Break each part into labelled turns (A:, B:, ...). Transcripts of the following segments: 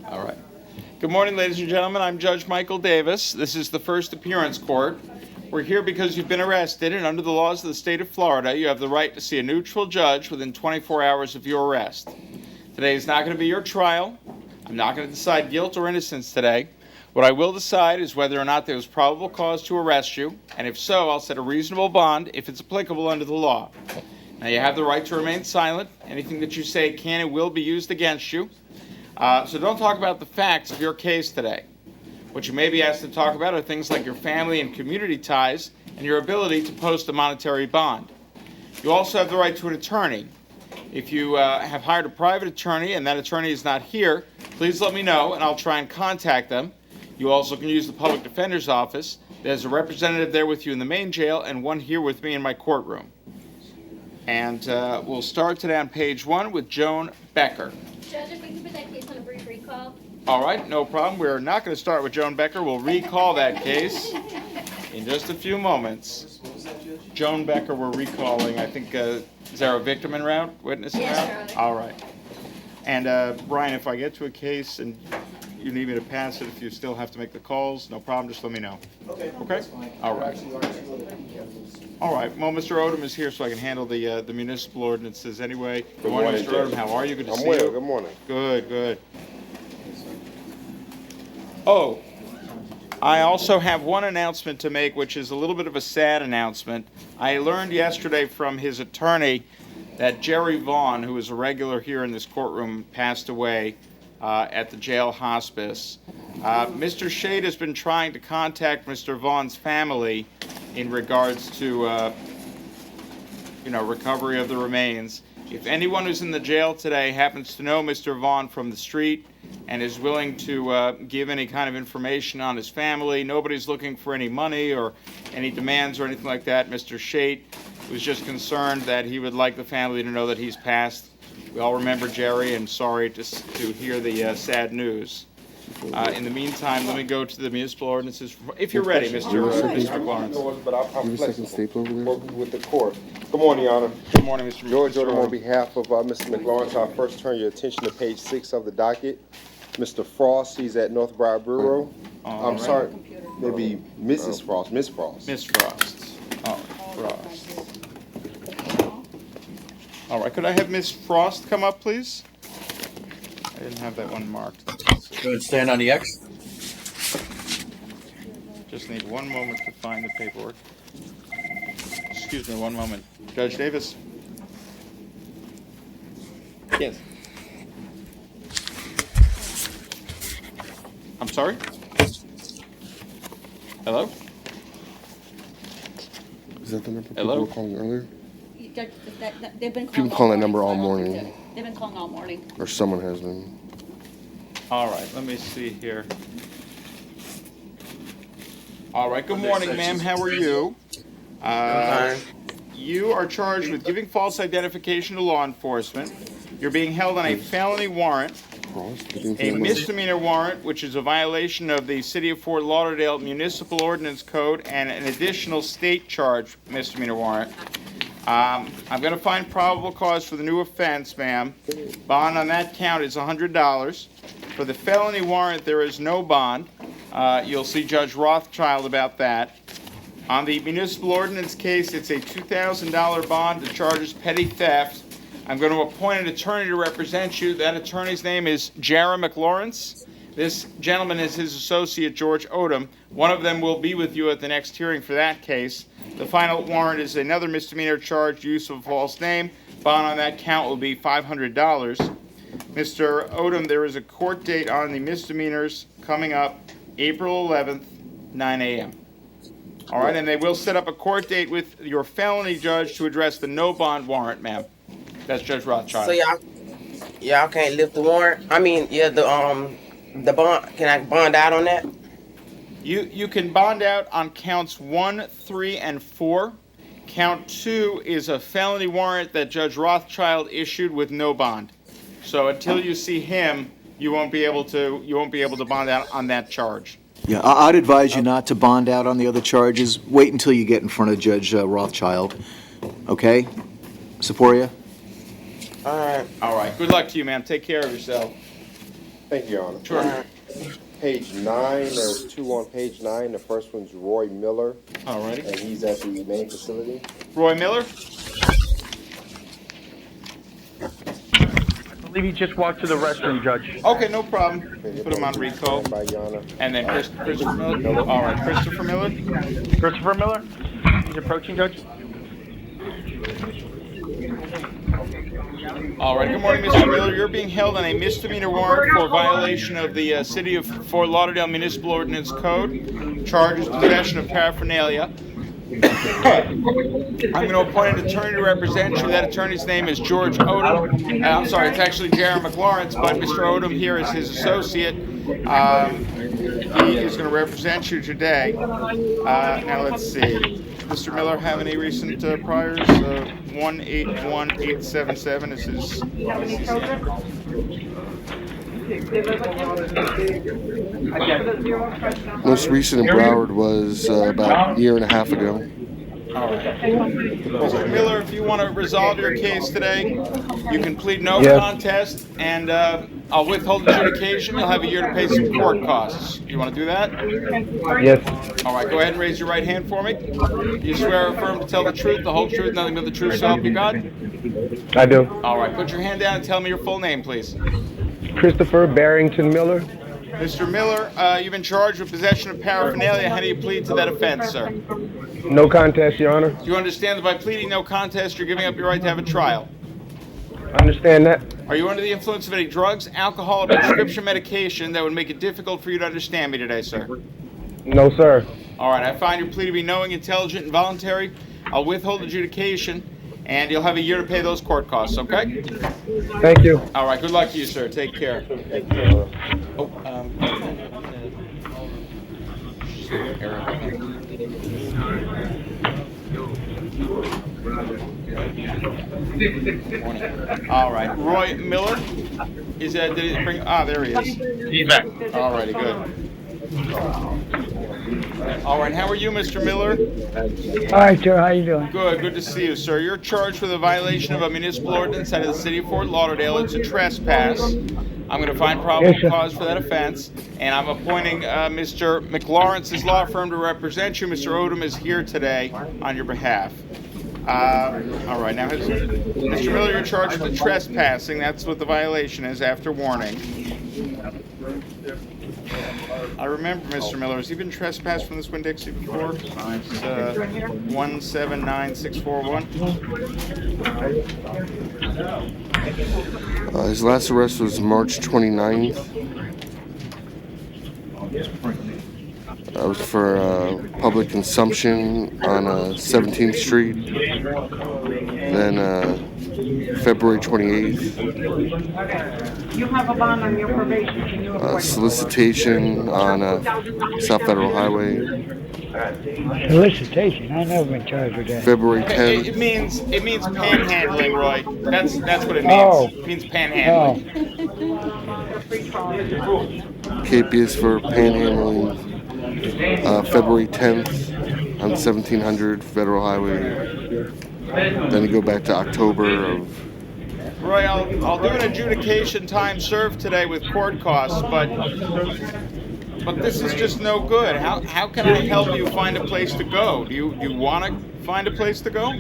A: All right. Good morning, ladies and gentlemen. I'm Judge Michael Davis. This is the first appearance court. We're here because you've been arrested, and under the laws of the state of Florida, you have the right to see a neutral judge within 24 hours of your arrest. Today is not going to be your trial. I'm not going to decide guilt or innocence today. What I will decide is whether or not there was probable cause to arrest you, and if so, I'll set a reasonable bond if it's applicable under the law. Now, you have the right to remain silent. Anything that you say can and will be used against you. So don't talk about the facts of your case today. What you may be asked to talk about are things like your family and community ties and your ability to post a monetary bond. You also have the right to an attorney. If you have hired a private attorney and that attorney is not here, please let me know and I'll try and contact them. You also can use the public defender's office. There's a representative there with you in the main jail and one here with me in my courtroom. And we'll start today on page 1 with Joan Becker.
B: Judge, if we can put that case on a brief recall.
A: All right, no problem. We're not going to start with Joan Becker. We'll recall that case in just a few moments. Joan Becker, we're recalling. I think, is there a victim en route, witness en route?
B: Yes, Your
A: All
B: Honor.
A: right. And Brian, if I get to a case and you need me to pass it, if you still have to make the calls, no problem, just let me know.
C: Okay.
A: Okay?
C: That's fine.
A: All right.
C: Actually,
A: All right. Well, Mr. Odom is here so I can handle the municipal ordinances anyway. Good morning, Mr. Odom. How are you? Good to see you.
D: Good morning.
A: Good, good. Oh, I also have one announcement to make, which is a little bit of a sad announcement. I learned yesterday from his attorney that Jerry Vaughn, who is a regular here in this courtroom, passed away at the jail hospice. Mr. Shade has been trying to contact Mr. Vaughn's family in regards to, recovery of the remains. If anyone who's in the jail today happens to know Mr. Vaughn from the street and is willing to give any kind of information on his family, nobody's looking for any money or any demands or anything like that. Mr. Shade was just concerned that he would like the family to know that he's passed. We all remember Jerry, and sorry to hear the sad news. In the meantime, let me go to the municipal ordinances. If you're ready, Mr. McLawrence.
D: But I'm flexible working with the court. Good morning, Your Honor.
A: Good morning, Mr.
D: George
A: Mr.
D: Odom, on behalf of Mr. McLawrence, I'll first turn your attention to page 6 of the docket. Mr. Frost, he's at Northbriar Bureau.
A: All
D: I'm
A: right.
D: sorry, maybe Mrs. Frost, Miss Frost.
A: Miss Frost. All right, Frost. All right, could I have Miss Frost come up, please? I didn't have that one marked.
E: Go and stand on the X.
A: Just need one moment to find the paperwork. Excuse me, one moment. Judge Davis? Yes. I'm sorry? Hello?
D: Is that the number
A: Hello?
D: people were calling earlier?
B: Judge, they've been calling.
D: People calling that
B: all
D: number all
B: morning, so I
D: morning.
B: don't think they've been calling all morning.
D: Or someone has been.
A: All right, let me see here. All right, good morning, ma'am. How are you? You are charged with giving false identification to law enforcement. You're being held on a felony warrant, a misdemeanor warrant, which is a violation of the City of Fort Lauderdale Municipal Ordinance Code, and an additional state charge misdemeanor warrant. I'm going to find probable cause for the new offense, ma'am. Bond on that count is $100. For the felony warrant, there is no bond. You'll see Judge Rothschild about that. On the municipal ordinance case, it's a $2,000 bond. The charge is petty theft. I'm going to appoint an attorney to represent you. That attorney's name is Jara McLawrence. This gentleman is his associate, George Odom. One of them will be with you at the next hearing for that case. The final warrant is another misdemeanor charge, use of a false name. Bond on that count will be $500. Mr. Odom, there is a court date on the misdemeanors coming up April 11th, 9 a.m. All right, and they will set up a court date with your felony judge to address the no bond warrant, ma'am. That's Judge Rothschild.
F: So y'all can't lift the warrant? I mean, yeah, the bond, can I bond out on that?
A: You can bond out on counts 1, 3, and 4. Count 2 is a felony warrant that Judge Rothschild issued with no bond. So until you see him, you won't be able to bond out on that charge.
E: Yeah, I'd advise you not to bond out on the other charges. Wait until you get in front of Judge Rothschild. Okay? Seporia?
F: All right.
A: All right. Good luck to you, ma'am. Take care of yourself.
D: Thank you, Your Honor.
A: Sure.
D: Page 9, there's two on page 9. The first one's Roy Miller,
A: All righty.
D: and he's at the main facility.
A: Roy Miller?
C: I believe he just walked to the restroom, Judge.
A: Okay, no problem. Put him on recall.
D: By Your Honor.
A: And then Christopher Miller? All right, Christopher Miller?
C: Christopher Miller? He's approaching, Judge.
A: All right, good morning, Mr. Miller. You're being held on a misdemeanor warrant for violation of the City of Fort Lauderdale Municipal Ordinance Code. Charges possession of paraphernalia. I'm going to appoint an attorney to represent you. That attorney's name is George Odom. I'm sorry, it's actually Jared McLawrence, but Mr. Odom here is his associate. He is going to represent you today. Now let's see. Mr. Miller have any recent priors? 181877 is his.
G: Most recent in Broward was about a year and a half ago.
A: All right. Mr. Miller, if you want to resolve your case today, you can plead no
C: Yes.
A: contest, and I'll withhold adjudication. You'll have a year to pay some court costs. You want to do that?
C: Yes.
A: All right, go ahead and raise your right hand for me. You swear or affirm to tell the truth, the whole truth, nothing but the truth, so help you God?
C: I do.
A: All right, put your hand down and tell me your full name, please.
C: Christopher Barrington Miller.
A: Mr. Miller, you've been charged with possession of paraphernalia. How do you plead to that offense, sir?
C: No contest, Your Honor.
A: Do you understand that by pleading no contest, you're giving up your right to have a trial?
C: I understand that.
A: Are you under the influence of any drugs, alcohol, or prescription medication that would make it difficult for you to understand me today, sir?
C: No, sir.
A: All right, I find your plea to be knowing, intelligent, and voluntary. I'll withhold adjudication, and you'll have a year to pay those court costs, okay?
C: Thank you.
A: All right, good luck to you, sir. Take care. Oh, all right, Roy Miller, is that, did it bring, there he is.
C: He's back.
A: All righty, good. All right, how are you, Mr. Miller?
H: All right, sir, how you doing?
A: Good to see you, sir. You're charged with a violation of a municipal ordinance out of the City of Fort Lauderdale. It's a trespass. I'm going to find probable
H: Yes, sir.
A: cause for that offense, and I'm appointing Mr. McLawrence's law firm to represent you. Mr. Odom is here today on your behalf. All right, now, Mr. Miller, you're charged with trespassing. That's what the violation is after warning. I remember, Mr. Miller, has he been trespassed from this Winn-Dixie before? It's 179641.
G: His last arrest was March 29th. That was for public consumption on 17th Street. Then February 28th.
H: You have a bond on your probation. Can you afford
G: Solicitation on South Federal Highway.
H: solicitation? I've never been charged with that.
G: February
A: It
G: 10th.
A: means panhandling, Roy. That's what it means.
H: Oh.
A: It means panhandling.
G: Capias for panhandling. February 10th on 1700 Federal Highway. Then you go back to October of.
A: Roy, I'll do an adjudication time served today with court costs, but this is just no good. How can I help you find a place to go? Do you want to find a place to go?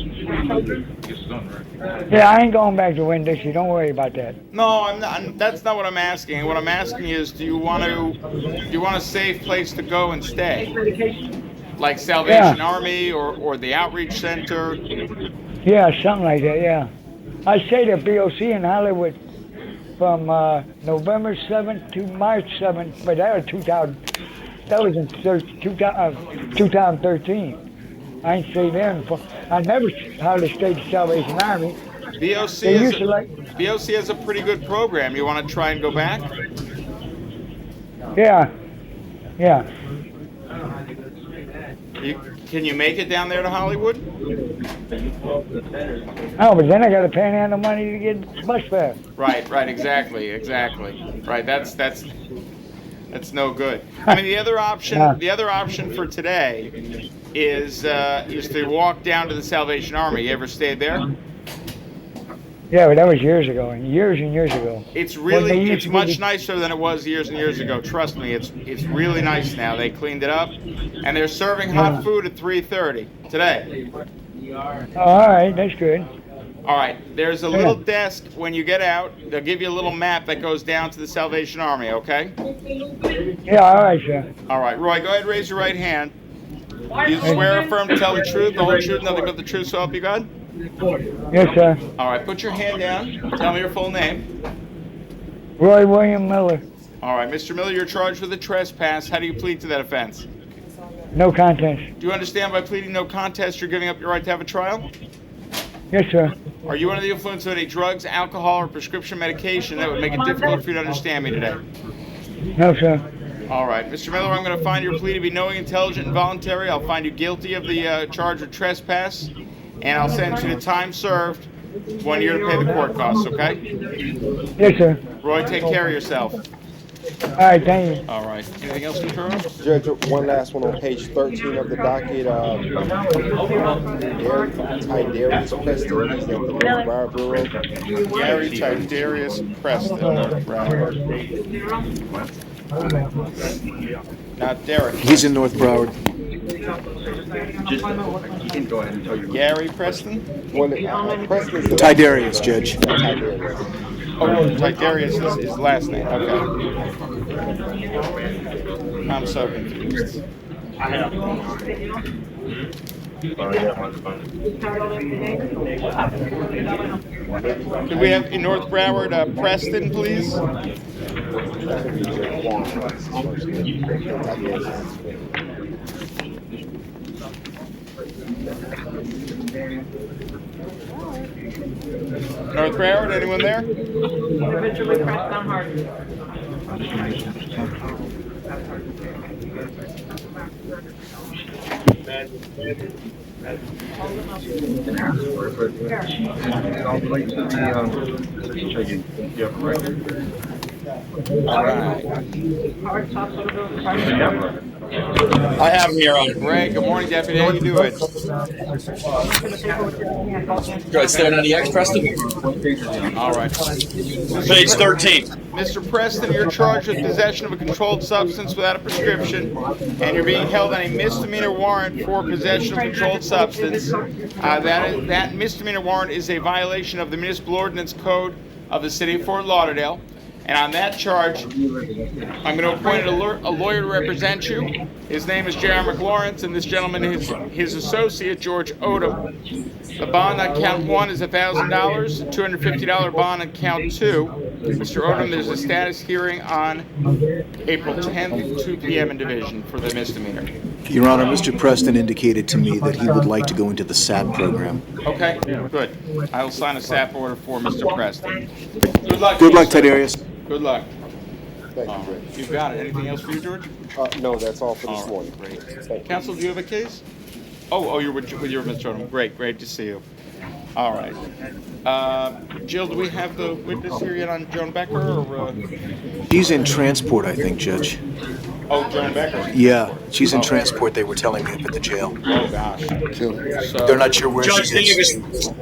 H: Yeah, I ain't going back to Winn-Dixie. Don't worry about that.
A: No, I'm not. That's not what I'm asking. What I'm asking is, do you want a safe place to go and stay, like Salvation Army or the Outreach Center?
H: Yeah, something like that, yeah. I stayed at BOC in Hollywood from November 7th to March 7th, but that was 2013. I ain't stayed there. I never hardly stayed at Salvation Army.
A: BOC
H: They used to like,
A: BOC has a pretty good program. You want to try and go back?
H: yeah.
A: Can you make it down there to Hollywood?
H: Oh, but then I got to panhandle money to get bus fare.
A: Right, exactly. Right, that's no good. I mean, the other option for today is to walk down to the Salvation Army. You ever stayed there?
H: Yeah, but that was years ago, years and years ago.
A: It's
H: When they
A: really,
H: used
A: it's
H: to
A: much
H: give-
A: nicer than it was years and years ago. Trust me, it's really nice now. They cleaned it up, and they're serving hot
H: Yeah.
A: food at 3:30 today.
H: Oh, all right, that's good.
A: All right, there's a little desk when you get out. They'll give you a little map that goes down to the Salvation Army, okay?
H: Yeah, all right, sir.
A: All right, Roy, go ahead and raise your right hand. You swear or affirm to tell the truth, the whole truth, nothing but the truth, so help you God?
H: Yes, sir.
A: All right, put your hand down. Tell me your full name.
H: Roy William Miller.
A: All right, Mr. Miller, you're charged with a trespass. How do you plead to that offense?
H: No contest.
A: Do you understand by pleading no contest, you're giving up your right to have a trial?
H: Yes, sir.
A: Are you under the influence of any drugs, alcohol, or prescription medication that would make it difficult for you to understand me today?
H: No, sir.
A: All right, Mr. Miller, I'm going to find your plea to be knowing, intelligent, and voluntary. I'll find you guilty of the charge of trespass, and I'll sentence you to time served, 1 year to pay the court costs, okay?
H: Yes, sir.
A: Roy, take care of yourself.
H: All right, thank you.
A: All right. Anything else, Mr. Earl?
D: Judge, one last one on page 13 of the docket. Tiberius Preston, he's at the North Broward Bureau.
A: Gary Tiberius Preston. Right. Not Derek.
E: He's in North Broward.
A: Gary Preston?
D: Preston's the
E: Tiberius, Judge.
D: Tiberius.
A: Oh, Tiberius is his last name. Okay. I'm so confused. Could we have in North Broward Preston, please? North Broward, anyone there?
I: Individually pressed down hard.
A: All right.
J: I have him here on.
A: Ray, good morning, Deputy. How you doing?
J: Good. Staying on the X, Preston.
A: All right.
J: Page 13.
A: Mr. Preston, you're charged with possession of a controlled substance without a prescription, and you're being held on a misdemeanor warrant for possession of controlled substance. That misdemeanor warrant is a violation of the Municipal Ordinance Code of the City of Fort Lauderdale. And on that charge, I'm going to appoint a lawyer to represent you. His name is J.R. McLawrence, and this gentleman is his associate, George Odom. The bond on count 1 is $1,000, a $250 bond on count 2. Mr. Odom, there's a status hearing on April 10th, 2 p.m. in division for the misdemeanor.
E: Your Honor, Mr. Preston indicated to me that he would like to go into the SAP program.
A: Okay, good. I'll sign a SAP order for Mr. Preston. Good luck.
E: Good luck, Tiberius.
A: Good luck.
D: Thank you, Judge.
A: You've got it. Anything else for you, George?
D: No, that's all for this
A: All
D: morning.
A: right, great.
D: Thank you.
A: Counsel, do you have a case? Oh, you're with your Mr. Odom. Great to see you. All right. Jill, do we have the witness here yet on Joan Becker? Or,
E: She's in transport, I think, Judge.
A: Oh, Joan Becker.
E: Yeah, she's in transport, they were telling me, up at the jail.
A: Oh gosh. So,
E: They're not sure where
J: Judge
E: she is.
J: Davis,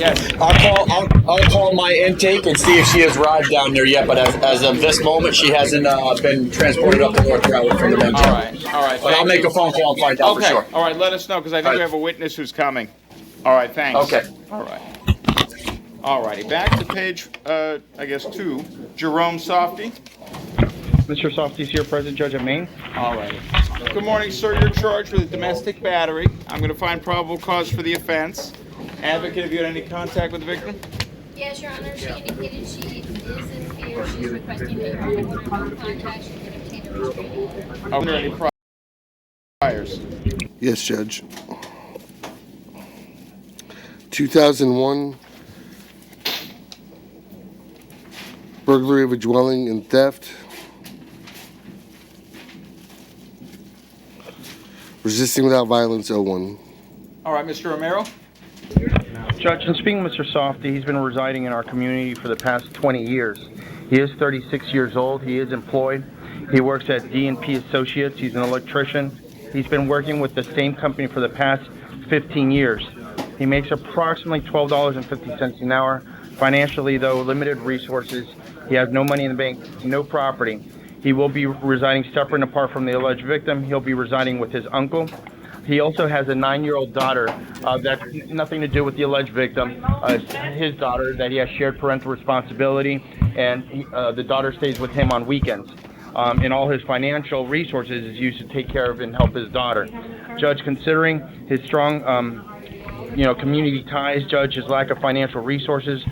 A: yes.
J: I'll call my intake and see if she has arrived down there yet. But as of this moment, she hasn't been transported up to North Broward from the bench.
A: All right.
J: But I'll make a phone call and find out for sure.
A: All right. Let us know because I think we have a witness who's coming. All right. Thanks.
J: Okay.
A: All right. All righty. Back to page, I guess 2. Jerome Softy.
K: Mr. Softy's here, President Judge of Maine.
A: All right. Good morning, sir. You're charged with a domestic battery. I'm going to find probable cause for the offense. Advocate, have you had any contact with the victim?
B: Yes, Your Honor, she indicated she is in fear. She's requesting that her order of contact should obtain a restraining order.
A: Are there any priors?
G: Yes, Judge. 2001, burglary of a dwelling and theft. Resisting without violence, 01.
A: All right, Mr. Romero.
K: Judge, in speaking with Mr. Softy, he's been residing in our community for the past 20 years. He is 36 years old. He is employed. He works at D&P Associates. He's an electrician. He's been working with the same company for the past 15 years. He makes approximately $12.50 an hour. Financially, though, limited resources. He has no money in the bank, no property. He will be residing separate and apart from the alleged victim. He'll be residing with his uncle. He also has a 9-year-old daughter that's nothing to do with the alleged victim. It's his daughter that he has shared parental responsibility, and the daughter stays with him on weekends. And all his financial resources is used to take care of and help his daughter. Judge, considering his strong community ties, Judge, his lack of financial resources,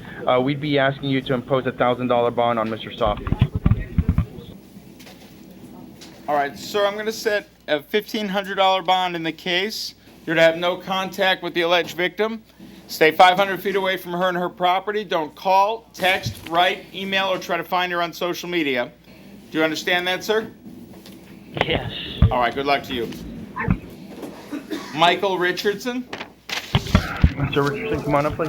K: we'd be asking you to impose a $1,000 bond on Mr. Softy.
A: All right, sir, I'm going to set a $1,500 bond in the case. You're to have no contact with the alleged victim. Stay 500 feet away from her and her property. Don't call, text, write, email, or try to find her on social media. Do you understand that, sir?
H: Yes.
A: All right, good luck to you. Michael Richardson.
K: Mr. Richardson, come on up, please.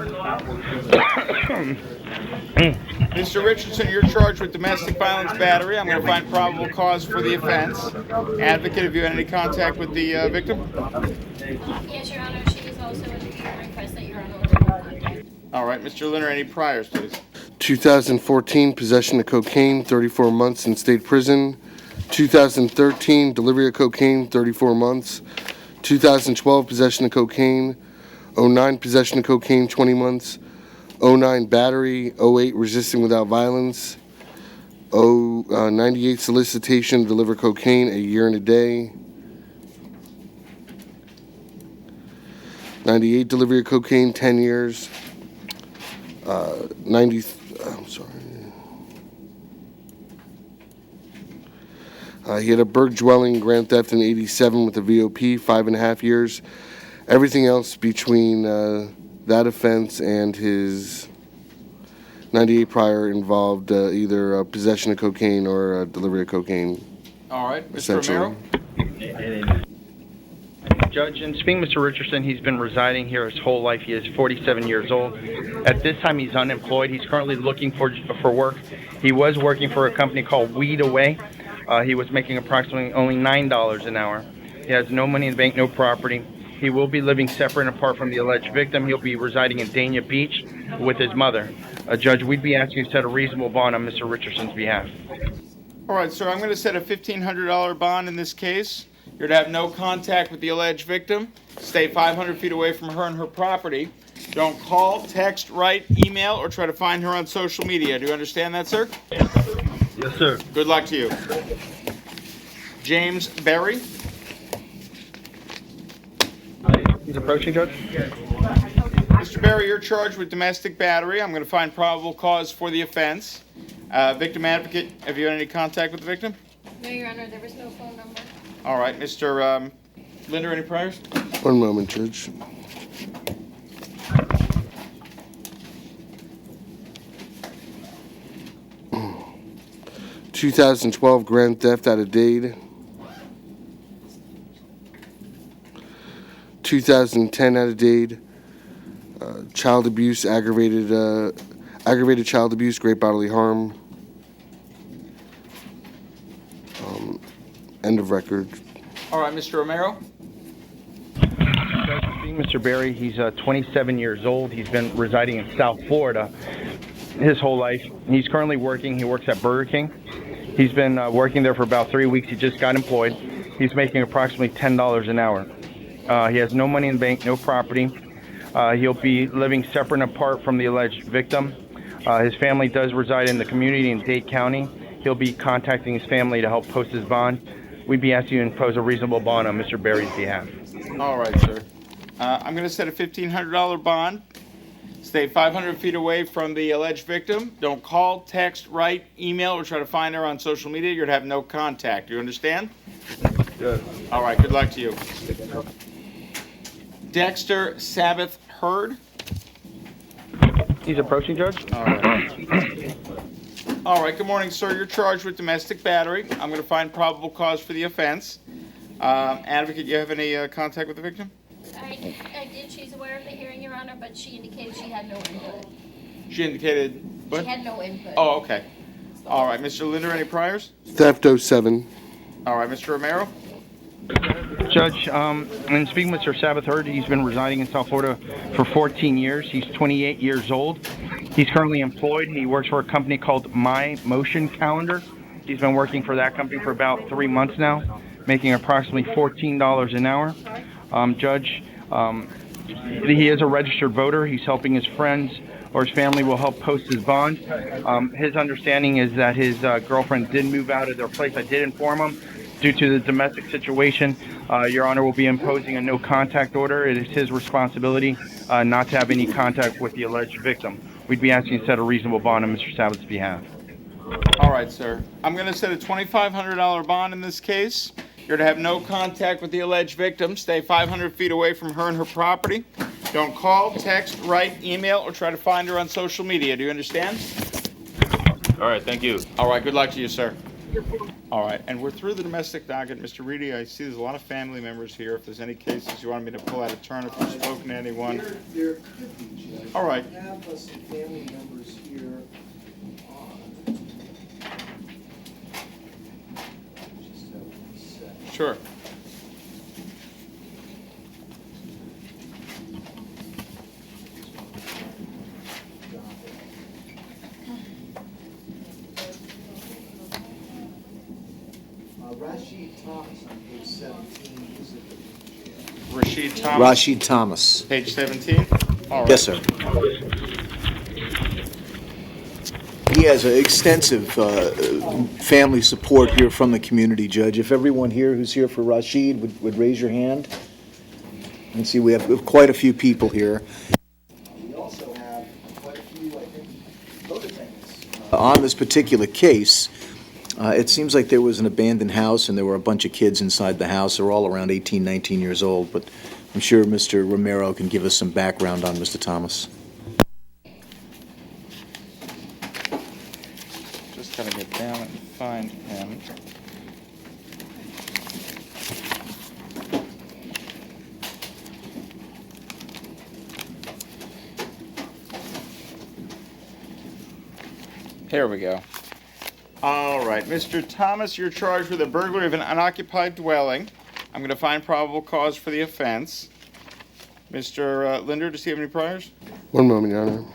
A: Mr. Richardson, you're charged with domestic violence battery. I'm going to find probable cause for the offense. Advocate, have you had any contact with the victim?
B: Yes, Your Honor, she is also in the request that Your Honor look at contact.
A: All right, Mr. Linder, any priors, please?
G: 2014, possession of cocaine, 34 months in state prison. 2013, delivery of cocaine, 34 months. 2012, possession of cocaine. 09, possession of cocaine, 20 months. 09, battery. 08, resisting without violence. 98, solicitation to deliver cocaine, a year and a day. 98, delivery of cocaine, 10 years. 90, I'm sorry. He had a burg dwelling, grand theft in 87 with a VOP, 5.5 years. Everything else between that offense and his 98 prior involved either possession of cocaine or delivery of cocaine.
A: All right, Mr. Romero.
K: Judge, and speaking Mr. Richardson, he's been residing here his whole life. He is 47 years old. At this time, he's unemployed. He's currently looking for work. He was working for a company called Weed Away. He was making approximately only $9 an hour. He has no money in the bank, no property. He will be living separate and apart from the alleged victim. He'll be residing in Dania Beach with his mother. Judge, we'd be asking you to set a reasonable bond on Mr. Richardson's behalf.
A: All right, sir, I'm going to set a $1,500 bond in this case. You're to have no contact with the alleged victim. Stay 500 feet away from her and her property. Don't call, text, write, email, or try to find her on social media. Do you understand that, sir?
K: Yes, sir.
A: Good luck to you. James Berry.
K: He's approaching, Judge.
A: Mr. Berry, you're charged with domestic battery. I'm going to find probable cause for the offense. Victim advocate, have you had any contact with the victim?
B: No, Your Honor, there was no phone number.
A: All right, Mr. Linder, any priors?
G: One moment, Judge. Mm. 2012 grand theft out of Dade. 2010 out of Dade. Child abuse, aggravated child abuse, great bodily harm. End of record.
A: All right, Mr. Romero.
K: Mr. Berry, he's 27 years old. He's been residing in South Florida his whole life. He's currently working. He works at Burger King. He's been working there for about 3 weeks. He just got employed. He's making approximately $10 an hour. He has no money in the bank, no property. He'll be living separate and apart from the alleged victim. His family does reside in the community in Dade County. He'll be contacting his family to help post his bond. We'd be asking you to impose a reasonable bond on Mr. Berry's behalf.
A: All right, sir. I'm going to set a $1,500 bond. Stay 500 feet away from the alleged victim. Don't call, text, write, email, or try to find her on social media. You're to have no contact. Do you understand?
K: Good.
A: All right, good luck to you. Dexter Sabbath Hurd.
K: He's approaching, Judge.
A: All right. All right, good morning, sir. You're charged with domestic battery. I'm going to find probable cause for the offense. Advocate, you have any contact with the victim?
B: I did. She's aware of the hearing, Your Honor, but she indicated she had no input.
A: She indicated what?
B: She had no input.
A: Oh, okay. All right, Mr. Linder, any priors?
G: Theft 07.
A: All right, Mr. Romero.
K: Judge, and speaking with Mr. Sabbath Hurd, he's been residing in South Florida for 14 years. He's 28 years old. He's currently employed. He works for a company called My Motion Calendar. He's been working for that company for about 3 months now, making approximately $14 an hour. Judge, he is a registered voter. He's helping his friends or his family will help post his bond. His understanding is that his girlfriend did move out of their place. I did inform him due to the domestic situation. Your Honor will be imposing a no contact order. It is his responsibility not to have any contact with the alleged victim. We'd be asking to set a reasonable bond on Mr. Sabbath's behalf.
A: All right, sir. I'm going to set a $2,500 bond in this case. You're to have no contact with the alleged victim. Stay 500 feet away from her and her property. Don't call, text, write, email, or try to find her on social media. Do you understand?
L: All right, thank you.
A: All right, good luck to you, sir. All right, and we're through the domestic docket. Mr. Reedy, I see there's a lot of family members here. If there's any cases you want me to pull out of turn, if you've spoken to anyone.
M: There could be, Judge.
A: All right.
M: We have some family members here. Just have 1 second.
A: Sure.
M: Rashid Thomas on page 17. Who's it?
A: Rashid Thomas.
E: Rashid Thomas.
A: Page 17? All right.
E: Yes, sir. He has extensive family support here from the community, Judge. If everyone here who's here for Rashid would raise your hand. And see, we have quite a few people here.
M: We also have quite a few, I think, co-defendants.
E: On this particular case, it seems like there was an abandoned house and there were a bunch of kids inside the house. They're all around 18, 19 years old, but I'm sure Mr. Romero can give us some background on Mr. Thomas.
A: Just gotta get down and find him. Here we go. All right, Mr. Thomas, you're charged with a burglary of an unoccupied dwelling. I'm going to find probable cause for the offense. Mr. Linder, does he have any priors?
G: One moment, Your Honor.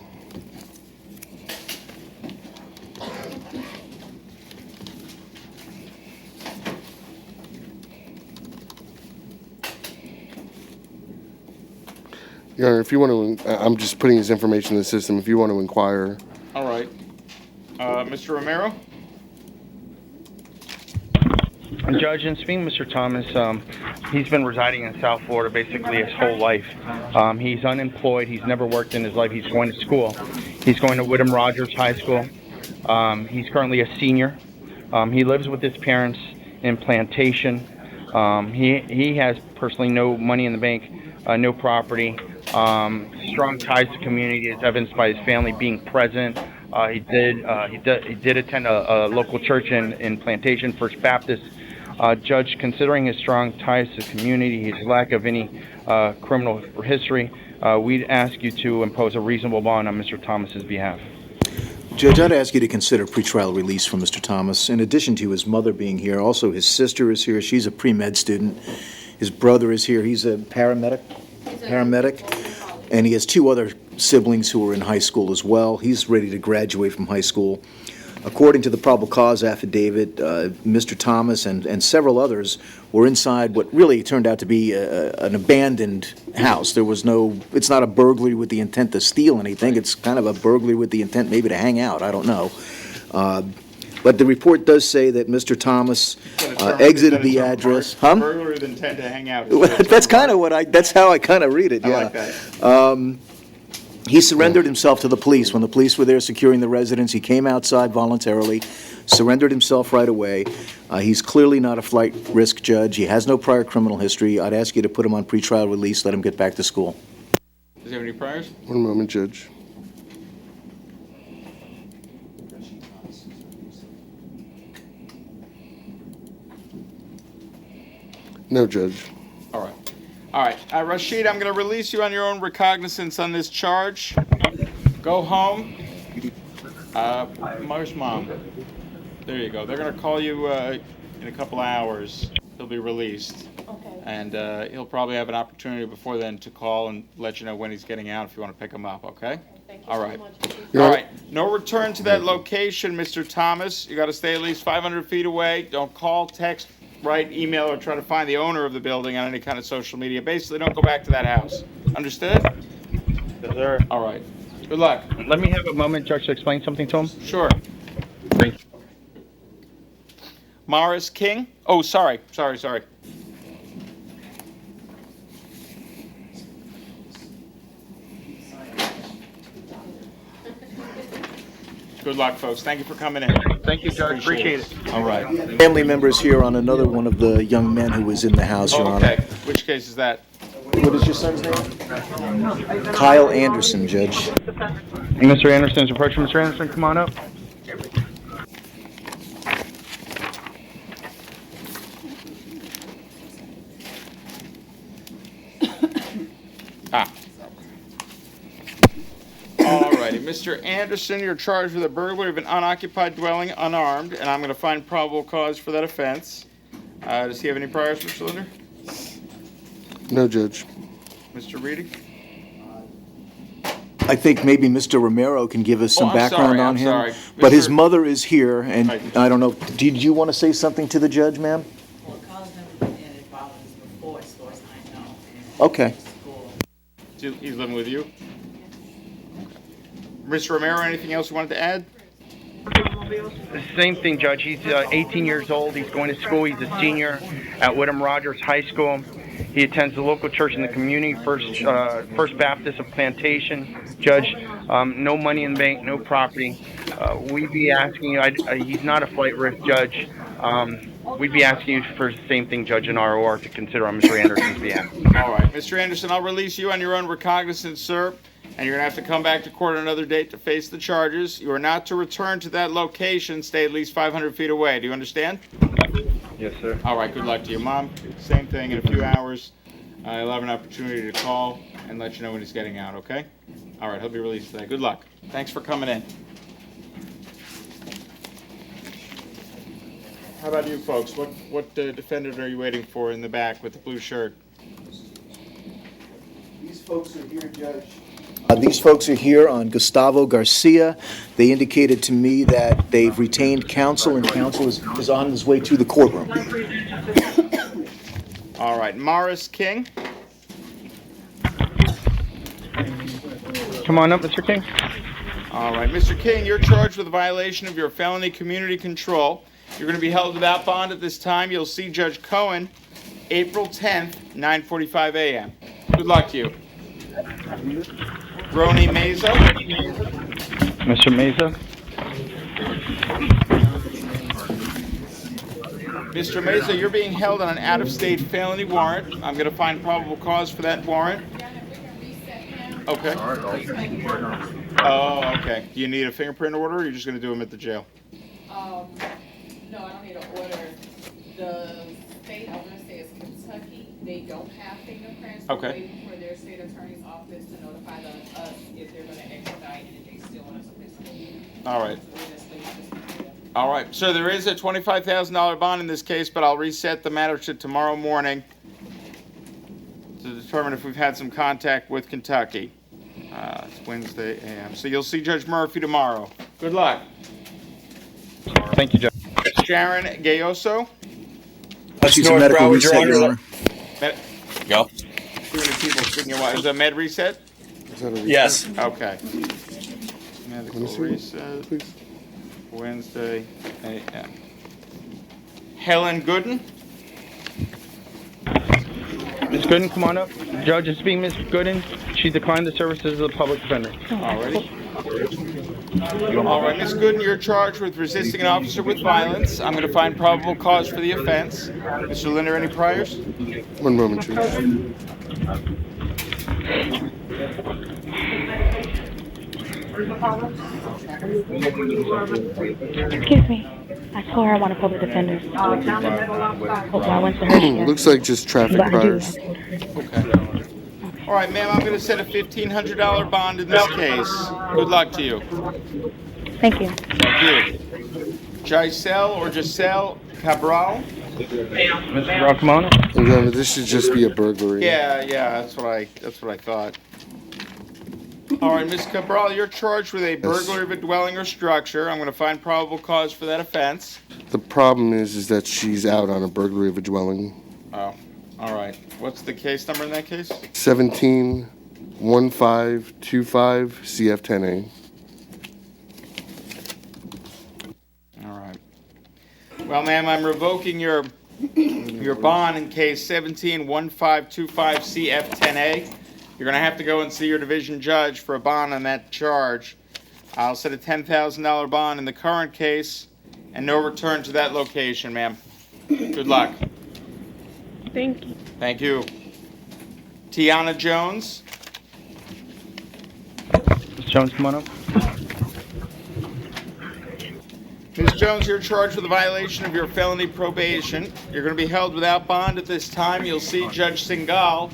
G: Your Honor, if you want to, I'm just putting his information in the system. If you want to inquire.
A: All right. Mr. Romero?
K: Judge, in speaking to Mr. Thomas, he's been residing in South Florida basically his whole life. He's unemployed. He's never worked in his life. He's going to school. He's going to Whittam Rogers High School. He's currently a senior. He lives with his parents in Plantation. He has personally no money in the bank, no property. Strong ties to community is evidenced by his family being present. He did attend a local church in Plantation, First Baptist. Judge, considering his strong ties to the community, his lack of any criminal history, we'd ask you to impose a reasonable bond on Mr. Thomas's behalf.
E: Judge, I'd ask you to consider pretrial release for Mr. Thomas. In addition to his mother being here, also his sister is here. She's a pre-med student. His brother is here. He's a paramedic. And he has 2 other siblings who are in high school as well. He's ready to graduate from high school. According to the probable cause affidavit, Mr. Thomas and several others were inside what really turned out to be an abandoned house. It's not a burglary with the intent to steal anything. It's kind of a burglary with the intent maybe to hang out. I don't know. But the report does say that Mr. Thomas exited the address.
A: Burglary with intent to hang out.
E: That's kind of that's how I kind of read it, yeah.
A: I like that.
E: He surrendered himself to the police. When the police were there securing the residence, he came outside voluntarily, surrendered himself right away. He's clearly not a flight risk, Judge. He has no prior criminal history. I'd ask you to put him on pretrial release, let him get back to school.
A: Does he have any priors?
G: One moment, Judge. No, Judge.
A: All right. All right. Rashid, I'm going to release you on your own recognizance on this charge. Go home. Where's Mom? There you go. They're going to call you in a couple of hours. He'll be released.
B: Okay.
A: And he'll probably have an opportunity before then to call and let you know when he's getting out if you want to pick him up, okay? All right. All right. No return to that location, Mr. Thomas. You got to stay at least 500 feet away. Don't call, text, write, email, or try to find the owner of the building on any kind of social media. Basically, don't go back to that house. Understood?
K: Yes, sir.
A: All right. Good luck.
K: Let me have a moment, Judge, to explain something to him.
A: Sure.
K: Thank you.
A: Morris King? Oh, sorry. Good luck, folks. Thank you for coming in.
K: Thank you, Judge. Appreciate it.
A: All right.
E: Family members here on another one of the young men who was in the house, Your
A: Oh,
E: Honor.
A: okay. Which case is that?
E: What is your son's name? Kyle Anderson, Judge.
K: Mr. Anderson's approaching. Mr. Anderson, come on up.
A: All righty. Mr. Anderson, you're charged with a burglary of an unoccupied dwelling unarmed, and I'm going to find probable cause for that offense. Does he have any priors, Mr. Linder?
G: No, Judge.
A: Mr. Reedy?
E: I think maybe Mr. Romero can give us some
A: I'm
E: background
A: sorry,
E: on
A: I'm
E: him.
A: sorry.
E: But his
A: Mr.
E: mother is here, and
A: Right.
E: I don't know, did you want to say something to the judge, ma'am?
N: Well, Kyle's never been in it violence before, as far as I know.
E: Okay.
A: He's living with you? Mr. Romero, anything else you wanted to add?
K: Same thing, Judge. He's 18 years old. He's going to school. He's a senior at Whittam Rogers High School. He attends the local church in the community, First Baptist of Plantation. Judge, no money in the bank, no property. We'd be asking you, he's not a flight risk, Judge. We'd be asking you for the same thing, Judge, in ROR to consider on Mr. Anderson's behalf.
A: All right. Mr. Anderson, I'll release you on your own recognizance, sir. And you're going to have to come back to court on another date to face the charges. You are not to return to that location. Stay at least 500 feet away. Do you understand?
K: Yes, sir.
A: All right. Good luck to you, Mom. Same thing in a few hours. He'll have an opportunity to call and let you know when he's getting out, okay? All right. He'll be released today. Good luck. Thanks for coming in. How about you folks? What defendant are you waiting for in the back with the blue shirt?
E: These folks are here, Judge. These folks are here on Gustavo Garcia. They indicated to me that they've retained counsel, and counsel is on his way to the courtroom.
A: All right. Morris King.
K: Come on up, Mr. King.
A: All right. Mr. King, you're charged with a violation of your felony community control. You're going to be held without bond at this time. You'll see Judge Cohen April 10th, 9:45 a.m. Good luck to you. Roni Meza.
K: Mr. Meza.
A: Mr. Meza, you're being held on an out-of-state felony warrant. I'm going to find probable cause for that warrant. Okay. Oh, okay. Do you need a fingerprint order, or you're just going to do them at the jail?
O: No, I don't need an order. The state, I want to say, is Kentucky. They don't have fingerprints.
A: Okay.
O: We're waiting for their state attorney's office to notify us if they're going to extradite and if they still want us to participate.
A: All right. All right. So there is a $25,000 bond in this case, but I'll reset the matter to tomorrow morning to determine if we've had some contact with Kentucky. It's Wednesday a.m. So you'll see Judge Murphy tomorrow. Good luck.
K: Thank you, Judge.
A: Sharon Gayoso.
E: She's a medical reset, Your Honor.
J: Go.
A: Too many people speaking at once. Is that med reset?
J: Yes.
A: Okay. Medical reset. Wednesday a.m. Helen Gooden.
K: Ms. Gooden, come on up. Judge, it's being Ms. Gooden. She declined the services of the public defender.
A: Alrighty. All right, Ms. Gooden, you're charged with resisting an officer with violence. I'm going to find probable cause for the offense. Mr. Linder, any priors?
G: One moment, Chief.
P: Excuse me. I told her I want a public defender. Well, I went to her.
G: Looks like just traffic priors.
A: Okay. All right, ma'am, I'm going to set a $1,500 bond in this case. Good luck to you.
P: Thank you.
A: Thank you. Giselle or Giselle Cabral.
K: Mr. Rockamano?
G: Again, this should just be a burglary.
A: Yeah, that's what I thought. All right, Ms. Cabral, you're charged with a burglary of a dwelling or structure. I'm going to find probable cause for that offense.
G: The problem is that she's out on a burglary of a dwelling.
A: Oh, all right. What's the case number in that case?
G: 171525 CF10A.
A: All right. Well, ma'am, I'm revoking your bond in case 171525 CF10A. You're going to have to go and see your division judge for a bond on that charge. I'll set a $10,000 bond in the current case and no return to that location, ma'am. Good luck.
I: Thank you.
A: Thank you. Tiana Jones.
K: Ms. Jones, come on up.
A: Ms. Jones, you're charged with a violation of your felony probation. You're going to be held without bond at this time. You'll see Judge Singal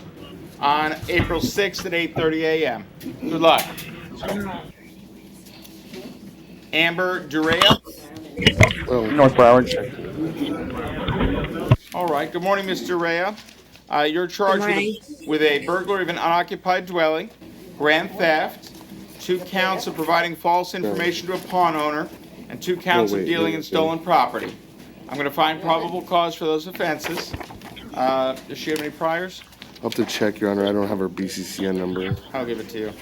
A: on April 6th at 8:30 a.m. Good luck. Amber Durea.
K: North Broward.
A: All right. Good morning, Ms. Durea. You're charged with a burglary of an unoccupied dwelling, grand theft, 2 counts of providing false information to a pawn owner, and 2 counts of dealing in stolen property. I'm going to find probable cause for those offenses. Does she have any priors?
G: I'll have to check, Your Honor. I don't have her BCCN number.
A: I'll give it to you.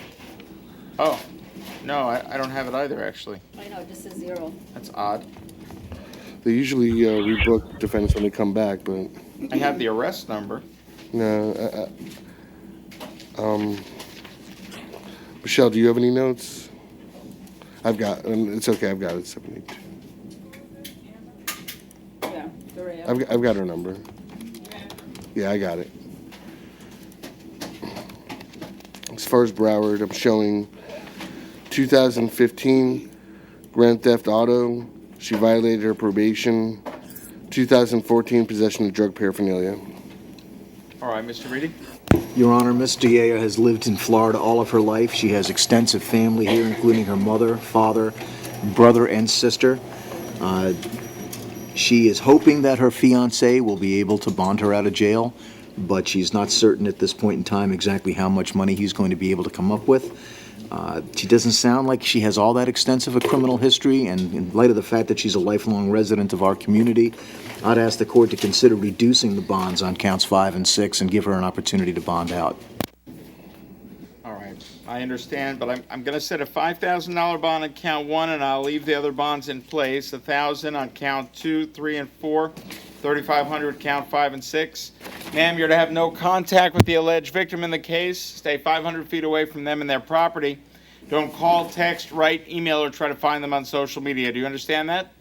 A: Oh, no, I don't have it either, actually.
B: I know, this is 0.
A: That's odd.
G: They usually rebook defendants when they come back, but...
A: I have the arrest number.
G: No, Michelle, do you have any notes? It's okay, I've got it, 782.
O: Yeah, Dorea.
G: I've got her number. Yeah, I got it. As far as Broward, I'm showing 2015 grand theft auto. She violated her probation. 2014 possession of drug paraphernalia.
A: All right, Mr. Reedy.
E: Your Honor, Ms. Diea has lived in Florida all of her life. She has extensive family here, including her mother, father, brother, and sister. She is hoping that her fiancé will be able to bond her out of jail, but she's not certain at this point in time exactly how much money he's going to be able to come up with. She doesn't sound like she has all that extensive a criminal history, and in light of the fact that she's a lifelong resident of our community, I'd ask the court to consider reducing the bonds on counts 5 and 6 and give her an opportunity to bond out.
A: All right, I understand, but I'm going to set a $5,000 bond on count 1, and I'll leave the other bonds in place. $1,000 on count 2, 3, and 4. $3,500 count 5 and 6. Ma'am, you're to have no contact with the alleged victim in the case. Stay 500 feet away from them and their property. Don't call, text, write, email, or try to find them on social media. Do you understand that?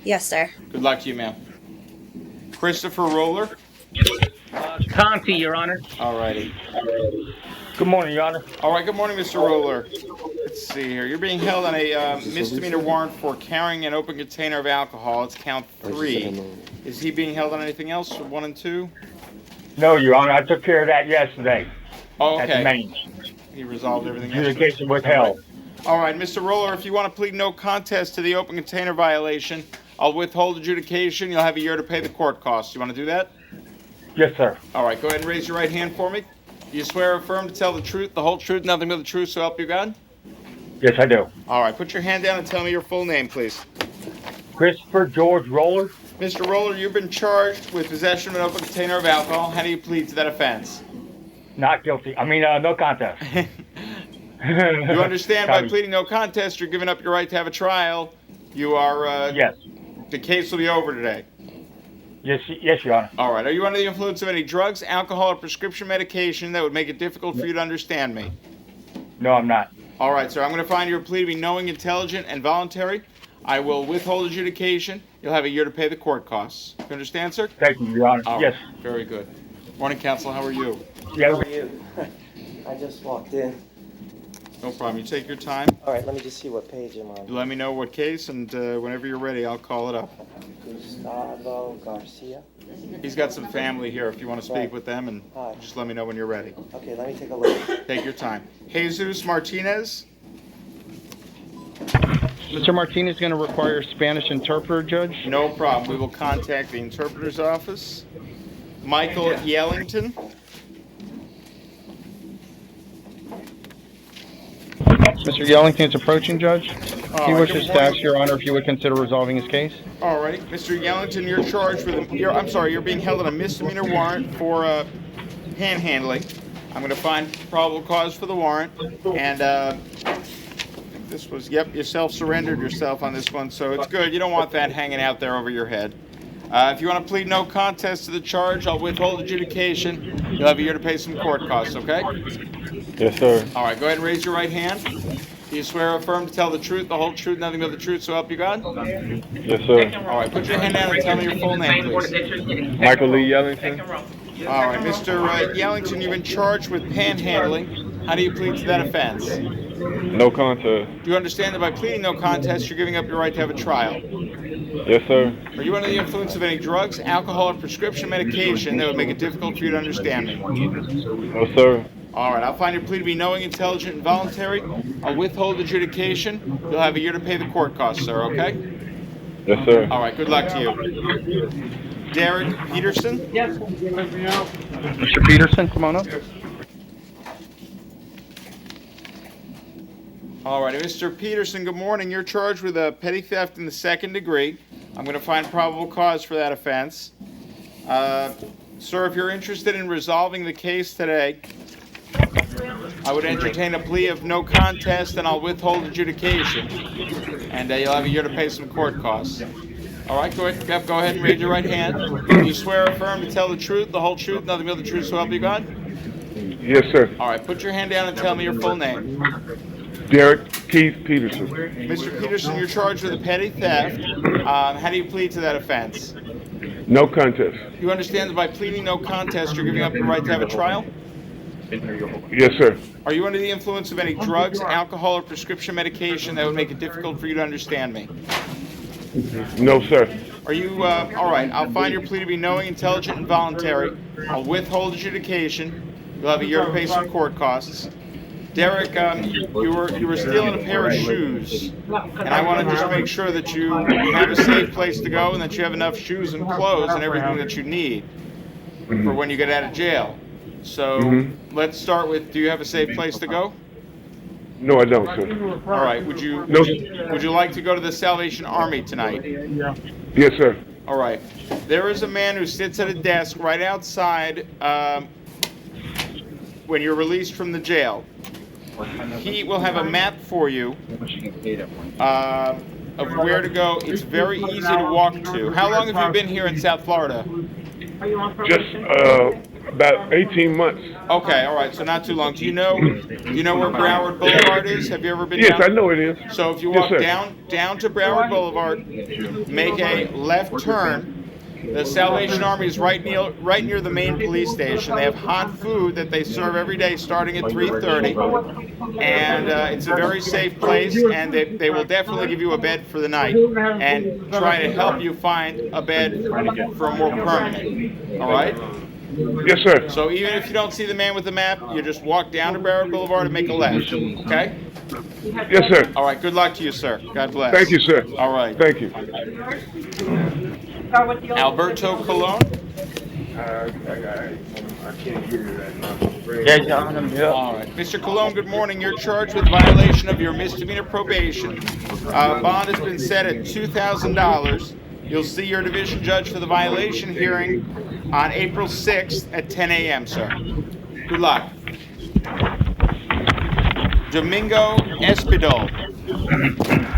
Q: Yes, sir.
A: Good luck to you, ma'am. Christopher Roller.
R: Conti, Your Honor.
A: All righty.
R: Good morning, Your Honor.
A: All right, good morning, Mr. Roller. Let's see here. You're being held on a misdemeanor warrant for carrying an open container of alcohol. It's count 3. Is he being held on anything else, 1 and 2?
R: No, Your Honor. I took care of that yesterday.
A: Oh, okay.
R: At the main.
A: He resolved everything.
R: Communication withheld.
A: All right, Mr. Roller, if you want to plead no contest to the open container violation, I'll withhold adjudication. You'll have a year to pay the court costs. You want to do that?
R: Yes, sir.
A: All right, go ahead and raise your right hand for me. Do you swear or affirm to tell the truth, the whole truth, nothing but the truth, so help you God?
R: Yes, I do.
A: All right, put your hand down and tell me your full name, please.
R: Christopher George Roller.
A: Mr. Roller, you've been charged with possession of an open container of alcohol. How do you plead to that offense?
R: Not guilty. No contest.
A: You understand by pleading no contest, you're giving up your right to have a trial. You are,
R: yes.
A: The case will be over today.
R: Yes, Your Honor.
A: All right. Are you under the influence of any drugs, alcohol, or prescription medication that would make it difficult for you to understand me?
R: No, I'm not.
A: All right, sir. I'm going to find your plea to be knowing, intelligent, and voluntary. I will withhold adjudication. You'll have a year to pay the court costs. You understand, sir?
R: Thank you, Your Honor.
A: All
R: yes.
A: Right. Very good. Morning, counsel. How are you?
R: Yeah.
M: How are you? I just walked in.
A: No problem. You take your time.
M: All right, let me just see what page I'm on.
A: You let me know what case, and whenever you're ready, I'll call it up.
M: Gustavo Garcia.
A: He's got some family here if you want to speak with them, and just let me know when you're ready.
M: Okay, let me take a look.
A: Take your time. Jesus Martinez.
K: Mr. Martinez is going to require a Spanish interpreter, Judge.
A: No problem. We will contact the interpreter's office. Michael Yellington.
K: Mr. Yellington is approaching, Judge.
A: All
K: He
A: right,
K: wishes
A: good
K: to ask
A: morning.
K: Your Honor if you would consider resolving his case.
A: All right, Mr. Yellington, you're charged with, you're being held on a misdemeanor warrant for panhandling. I'm going to find probable cause for the warrant, and I think this was, yep, you self-surrendered yourself on this one, so it's good. You don't want that hanging out there over your head. If you want to plead no contest to the charge, I'll withhold adjudication. You'll have a year to pay some court costs, okay?
L: Yes, sir.
A: All right, go ahead and raise your right hand. Do you swear or affirm to tell the truth, the whole truth, nothing but the truth, so help you God?
L: Yes, sir.
A: All right, put your hand down and tell me your full name, please.
L: Michael Lee Yellington.
A: All right, Mr. Yellington, you've been charged with panhandling. How do you plead to that offense?
L: No contest.
A: Do you understand that by pleading no contest, you're giving up your right to have a trial?
L: Yes, sir.
A: Are you under the influence of any drugs, alcohol, or prescription medication that would make it difficult for you to understand me?
L: No, sir.
A: All right, I'll find your plea to be knowing, intelligent, and voluntary. I'll withhold adjudication. You'll have a year to pay the court costs, sir, okay?
L: Yes, sir.
A: All right, good luck to you. Derek Peterson?
K: Yes. Mr. Peterson, come on up.
A: All right, Mr. Peterson, good morning. You're charged with a petty theft in the second degree. I'm going to find probable cause for that offense. Sir, if you're interested in resolving the case today, I would entertain a plea of no contest, and I'll withhold adjudication. And you'll have a year to pay some court costs. All right, go ahead and raise your right hand. Do you swear or affirm to tell the truth, the whole truth, nothing but the truth, so help you God?
S: Yes, sir.
A: All right, put your hand down and tell me your full name.
S: Derek Keith Peterson.
A: Mr. Peterson, you're charged with a petty theft. How do you plead to that offense?
S: No contest.
A: You understand that by pleading no contest, you're giving up your right to have a trial?
S: Yes, sir.
A: Are you under the influence of any drugs, alcohol, or prescription medication that would make it difficult for you to understand me?
S: No, sir.
A: Are you, all right, I'll find your plea to be knowing, intelligent, and voluntary. I'll withhold adjudication. You'll have a year to pay some court costs. Derek, you were stealing a pair of shoes, and I want to just make sure that you have a safe place to go and that you have enough shoes and clothes and everything that you need for when you get out of jail. So let's start with, do you have a safe place to go?
S: No, I don't, sir.
A: All right. Would you like to go to the Salvation Army tonight?
S: Yes, sir.
A: All right. There is a man who sits at a desk right outside when you're released from the jail. He will have a map for you of where to go. It's very easy to walk to. How long have you been here in South Florida?
S: Just about 18 months.
A: Okay, all right, so not too long. Do you know where Broward Boulevard is? Have you ever been
S: Yes,
A: down?
S: I know it is.
A: So if you
S: Yes,
A: walk
S: sir.
A: down to Broward Boulevard, make a left turn. The Salvation Army is right near the main police station. They have hot food that they serve every day starting at 3:30. And it's a very safe place, and they will definitely give you a bed for the night and try to help you find a bed for more permanent. All right?
S: Yes, sir.
A: So even if you don't see the man with the map, you just walk down to Broward Boulevard and make a left. Okay?
S: Yes, sir.
A: All right. Good luck to you, sir. God bless.
S: Thank you, sir.
A: All right.
S: Thank you.
A: Alberto Colon.
S: I can't hear you right now.
R: Yes, Your Honor.
A: All right. Mr. Colon, good morning. You're charged with violation of your misdemeanor probation. Bond has been set at $2,000. You'll see your division judge for the violation hearing on April 6th at 10 a.m., sir. Good luck. Domingo Espidal.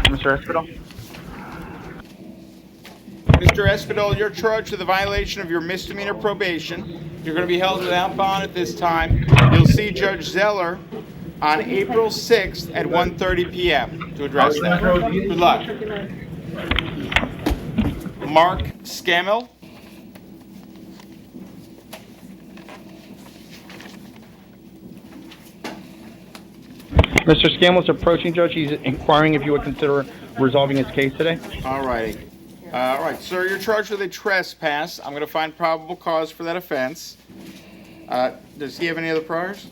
K: Mr. Espidal?
A: Mr. Espidal, you're charged with a violation of your misdemeanor probation. You're going to be held without bond at this time. You'll see Judge Zeller on April 6th at 1:30 p.m. to address that. Good luck. Mark Scammell.
K: Mr. Scammell's approaching, Judge. He's inquiring if you would consider resolving his case today.
A: All righty. All right, sir, you're charged with a trespass. I'm going to find probable cause for that offense. Does he have any other priors?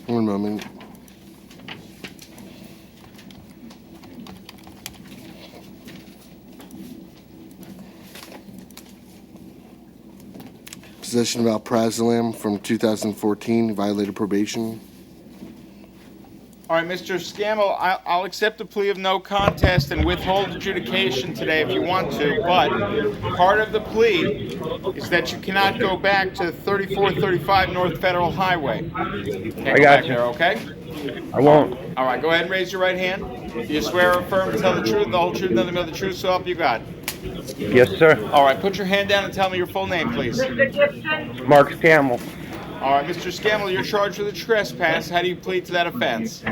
G: One moment. possession of alprazolam from 2014, violated probation.
A: All right, Mr. Scammell, I'll accept a plea of no contest and withhold adjudication today if you want to, but part of the plea is that you cannot go back to 3435 North Federal Highway. Can't
C: I
A: go
C: got
A: back
C: you.
A: there, okay?
C: I won't.
A: All right, go ahead and raise your right hand. Do you swear or affirm to tell the truth, the whole truth, nothing but the truth, so help you God?
C: Yes, sir.
A: All right, put your hand down and tell me your full name, please.
C: Mark Scammell.
A: All right, Mr. Scammell, you're charged with a trespass. How do you plead to that offense?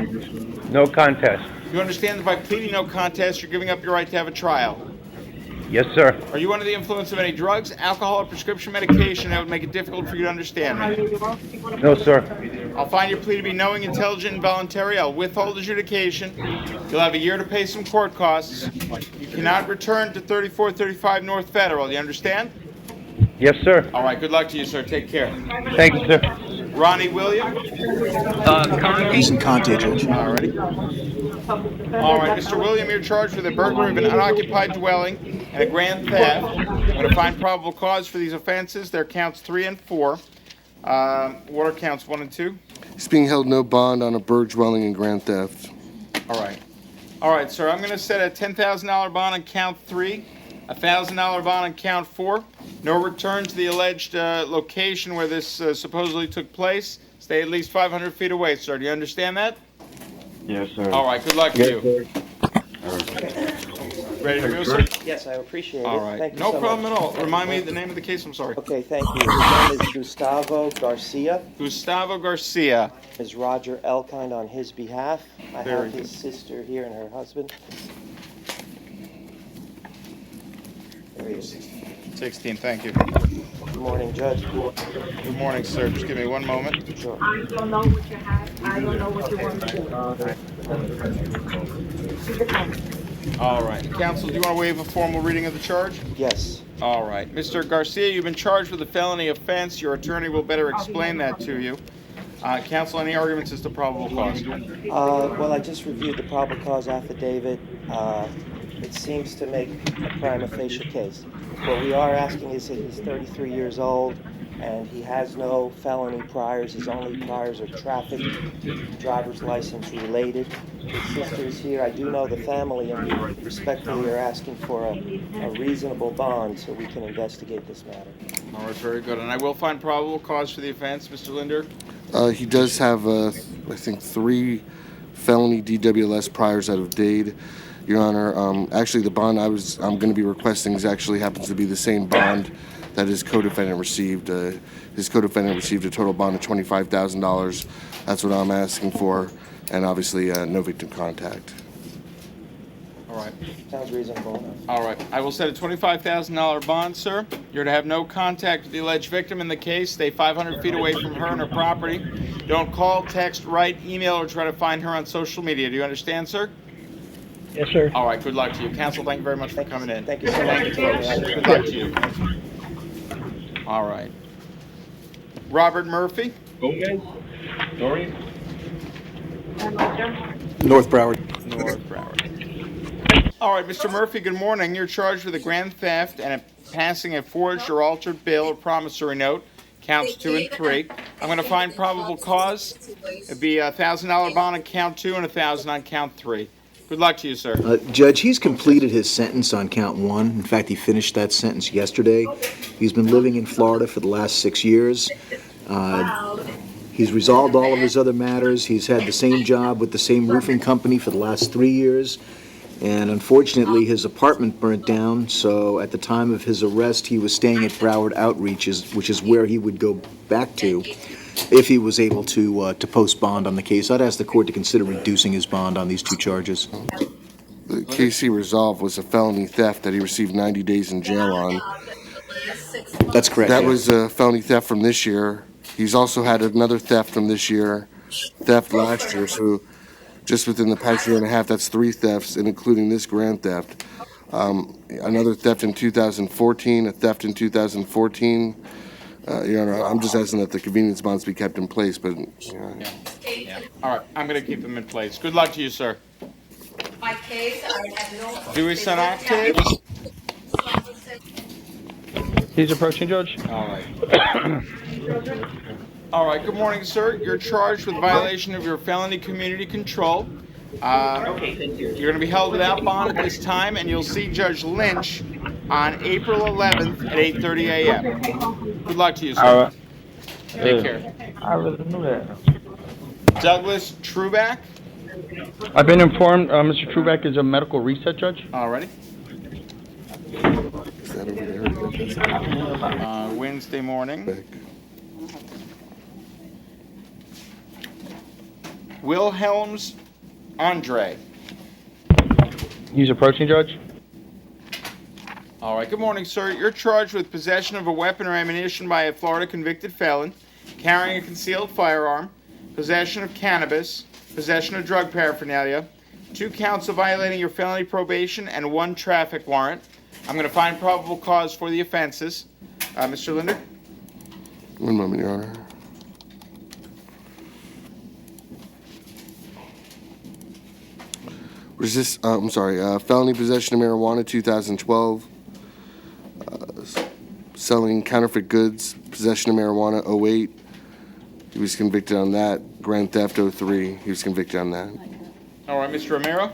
C: No contest.
A: You understand that by pleading no contest, you're giving up your right to have a trial?
C: Yes, sir.
A: Are you under the influence of any drugs, alcohol, or prescription medication that would make it difficult for you to understand me?
C: No, sir.
A: I'll find your plea to be knowing, intelligent, and voluntary. I'll withhold adjudication. You'll have a year to pay some court costs. You cannot return to 3435 North Federal. You understand?
C: Yes, sir.
A: All right, good luck to you, sir. Take care.
C: Thank you, sir.
A: Ronnie William?
E: He's in Conte, Judge.
A: All right. All right, Mr. William, you're charged with a burglary of an unoccupied dwelling and a grand theft. I'm going to find probable cause for these offenses. They're counts 3 and 4. What are counts 1 and 2?
G: He's being held no bond on a burg dwelling and grand theft.
A: All right. All right, sir, I'm going to set a $10,000 bond on count 3, a $1,000 bond on count 4. No return to the alleged location where this supposedly took place. Stay at least 500 feet away, sir. Do you understand that?
L: Yes, sir.
A: All right, good luck to you. Ready to go, sir?
M: Yes, I appreciate it.
A: All right.
M: Thank you
A: No
M: so
A: problem
M: much.
A: at all. Remind me the name of the case, I'm sorry.
M: Okay, thank you. His name is Gustavo Garcia.
A: Gustavo Garcia.
M: Is Roger Elkind on his behalf. I
A: Very
M: have his sister here and her husband. There he is.
A: 16, thank you.
M: Good morning, Judge.
A: Good morning, sir. Just give me one moment.
M: Sure.
N: I don't know what you have. I don't know what you want to do.
A: All right. Counsel, do you want to waive a formal reading of the charge?
M: Yes.
A: All right. Mr. Garcia, you've been charged with a felony offense. Your attorney will better explain that to you. Counsel, any arguments as to probable cause?
M: Well, I just reviewed the probable cause affidavit. It seems to make a prima facie case. What we are asking is that he's 33 years old and he has no felony priors. His only priors are traffic, driver's license related. His sister is here. I do know the family, and we respectfully are asking for a reasonable bond so we can investigate this matter.
A: All right, very good. And I will find probable cause for the offense, Mr. Linder.
G: He does have, I think, 3 felony DWLS priors out of Dade. Your Honor, actually the bond I'm going to be requesting actually happens to be the same bond that his co-defendant received. His co-defendant received a total bond of $25,000. That's what I'm asking for, and obviously no victim contact.
A: All right.
M: Sounds reasonable.
A: All right. I will set a $25,000 bond, sir. You're to have no contact with the alleged victim in the case. Stay 500 feet away from her and her property. Don't call, text, write, email, or try to find her on social media. Do you understand, sir?
H: Yes, sir.
A: All right, good luck to you. Counsel, thank you very much for coming in.
M: Thank you so much.
A: Good luck to you. All right. Robert Murphy.
L: Okay. Dorian.
E: North Broward.
A: North Broward. All right, Mr. Murphy, good morning. You're charged with a grand theft and passing a forged or altered bill or promissory note, counts 2 and 3. I'm going to find probable cause. It'd be a $1,000 bond on count 2 and $1,000 on count 3. Good luck to you, sir.
E: Judge, he's completed his sentence on count 1. In fact, he finished that sentence yesterday. He's been living in Florida for the last 6 years. He's resolved all of his other matters. He's had the same job with the same roofing company for the last 3 years. And unfortunately, his apartment burnt down, so at the time of his arrest, he was staying at Broward Outreach, which is where he would go back to if he was able to post bond on the case. I'd ask the court to consider reducing his bond on these 2 charges.
G: The case he resolved was a felony theft that he received 90 days in jail on.
E: That's correct.
G: That
E: yeah.
G: was a felony theft from this year. He's also had another theft from this year, theft last year, so just within the past year and a half, that's 3 thefts, and including this grand theft. Another theft in 2014, a theft in 2014. Your Honor, I'm just asking that the convenience bonds be kept in place, but...
A: Yeah. All right, I'm going to keep them in place. Good luck to you, sir.
N: My case, I have no...
A: Do we send octave?
K: He's approaching, Judge.
A: All right. All right, good morning, sir. You're charged with violation of your felony community control. You're going to be held without bond at this time, and you'll see Judge Lynch on April 11th at 8:30 a.m. Good luck to you, sir. Take care.
K: I really knew that.
A: Douglas Truback.
K: I've been informed Mr. Truback is a medical reset judge.
A: Alrighty.
G: Is that over there?
A: Wednesday morning. Wilhelms Andre.
K: He's approaching, Judge.
A: All right, good morning, sir. You're charged with possession of a weapon or ammunition by a Florida convicted felon, carrying a concealed firearm, possession of cannabis, possession of drug paraphernalia, 2 counts of violating your felony probation, and 1 traffic warrant. I'm going to find probable cause for the offenses. Mr. Linder?
G: One moment, Your Honor. Felony possession of marijuana, 2012. Selling counterfeit goods, possession of marijuana, 08. He was convicted on that. Grand theft, 03. He was convicted on that.
A: All right, Mr. Romero?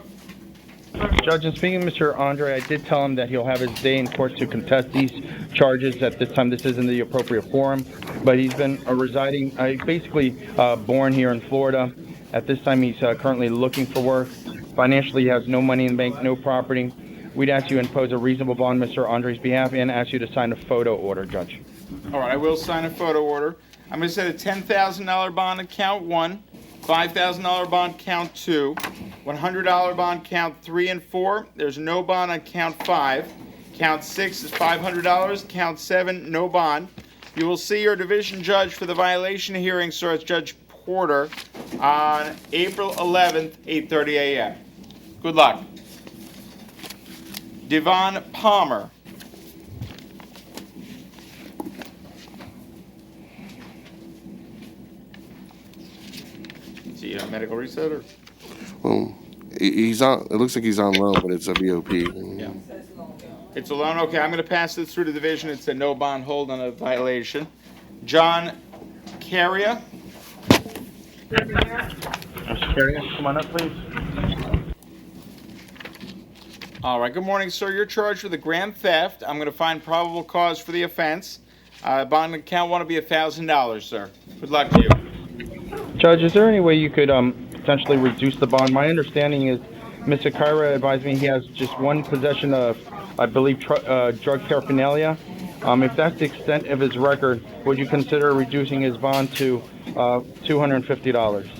K: Judge, in speaking to Mr. Andre, I did tell him that he'll have his day in court to contest these charges. At this time, this isn't the appropriate forum, but he's been basically born here in Florida. At this time, he's currently looking for work. Financially, he has no money in the bank, no property. We'd ask you to impose a reasonable bond on Mr. Andre's behalf and ask you to sign a photo order, Judge.
A: All right, I will sign a photo order. I'm going to set a $10,000 bond on count 1, $5,000 bond count 2, $100 bond count 3 and 4. There's no bond on count 5. Count 6 is $500. Count 7, no bond. You will see your division judge for the violation hearing, sir, it's Judge Porter, on April 11th, 8:30 a.m. Good luck. Devon Palmer. Is he a medical reset or?
G: Well, he's on. It looks like he's on loan, but it's a VOP.
A: Yeah. It's a loan. Okay, I'm going to pass this through to the division. It's a no bond hold on a violation. John Carrier.
K: Mr. Carrier, come on up, please.
A: All right. Good morning, sir. You're charged with a grand theft. I'm going to find probable cause for the offense. Bond account want to be $1,000, sir. Good luck to you.
K: Judge, is there any way you could potentially reduce the bond? My understanding is Mr. Kyra advised me he has just 1 possession of, I believe, drug paraphernalia. If that's the extent of his record, would you consider reducing his bond to $250?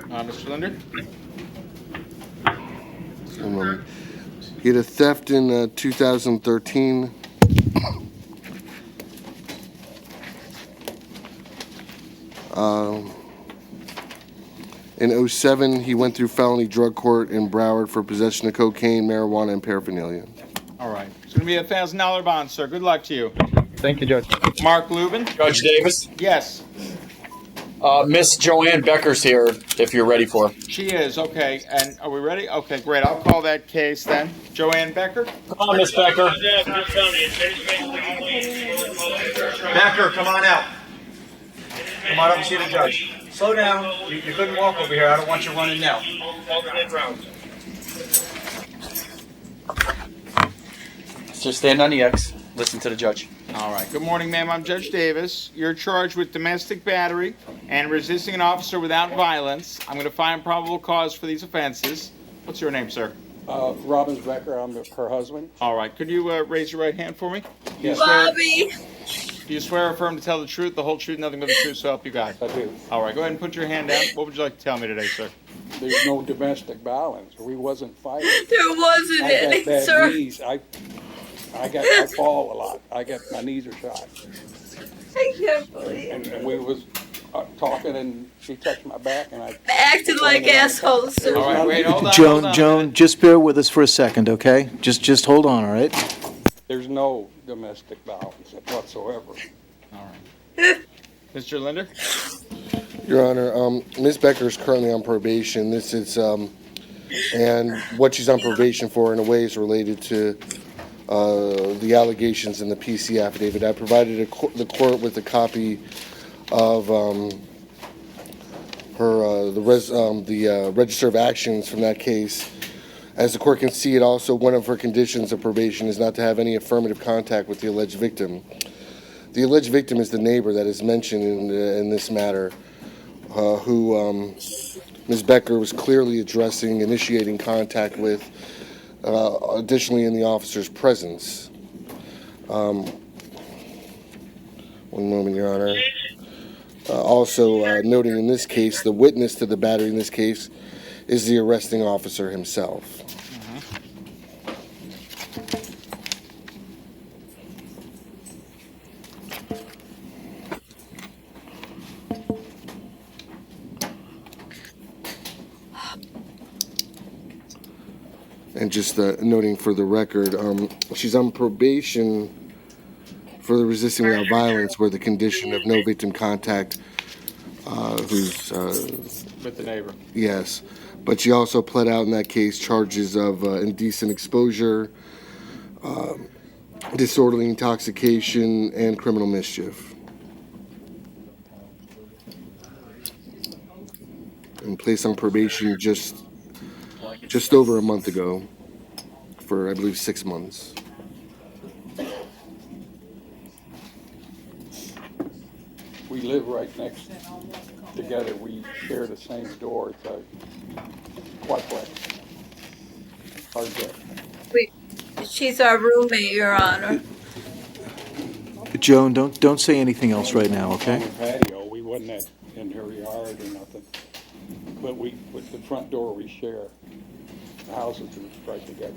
A: Mr. Linder?
G: He had a theft in 2013. In 07, he went through felony drug court in Broward for possession of cocaine, marijuana, and paraphernalia.
A: All right. It's going to be a $1,000 bond, sir. Good luck to you.
K: Thank you, Judge.
A: Mark Lubin?
J: Judge Davis?
A: Yes.
J: Miss Joanne Becker's here, if you're ready for her.
A: She is. Okay. And are we ready? Okay, great. I'll call that case then. Joanne Becker?
J: Come on, Miss Becker.
T: Becker, come on out. Come on up and see the judge. Slow down. You couldn't walk over here. I don't want you running now.
J: Just stand on the X. Listen to the judge.
A: All right. Good morning, ma'am. I'm Judge Davis. You're charged with domestic battery and resisting an officer without violence. I'm going to find probable cause for these offenses. What's your name, sir?
U: Robin Becker. I'm her husband.
A: All right. Could you raise your right hand for me?
U: Yes.
A: Bobby! Do you swear or affirm to tell the truth, the whole truth, nothing but the truth, so help you God?
U: I do.
A: All right. Go ahead and put your hand down. What would you like to tell me today, sir?
U: There's no domestic violence. We wasn't fighting.
B: There wasn't any,
U: I got bad
B: sir.
U: knees. I fall a lot. My knees are shot.
B: I can't believe it.
U: And we was talking, and she touched my back, and I
B: Acting like assholes, sir.
A: All right, wait, hold on.
E: Joan, just bear with us for a second, okay? Just hold on, all right?
U: There's no domestic violence whatsoever.
A: All right. Mr. Linder?
G: Your Honor, Ms. Becker is currently on probation. This is, and what she's on probation for in a way is related to the allegations in the PC affidavit. I provided the court with a copy of the register of actions from that case. As the court can see, it also one of her conditions of probation is not to have any affirmative contact with the alleged victim. The alleged victim is the neighbor that is mentioned in this matter, who Ms. Becker was clearly initiating contact with, additionally in the officer's presence. One moment, Your Honor. Also noting in this case, the witness to the battery in this case is the arresting officer himself. And just noting for the record, she's on probation for the resisting without violence, where the condition of no victim contact, who's
A: with the neighbor.
G: Yes, but she also pled out in that case charges of indecent exposure, disorderly intoxication, and criminal mischief. And placed on probation just over a month ago for, I believe, 6 months.
U: We live right next together. We share the same door. It's quadplex. Hard to.
F: She's our roommate, Your Honor.
E: Joan, don't say anything else right now, okay?
U: On the patio, we wasn't in her yard or nothing. But with the front door, we share. The houses are right together.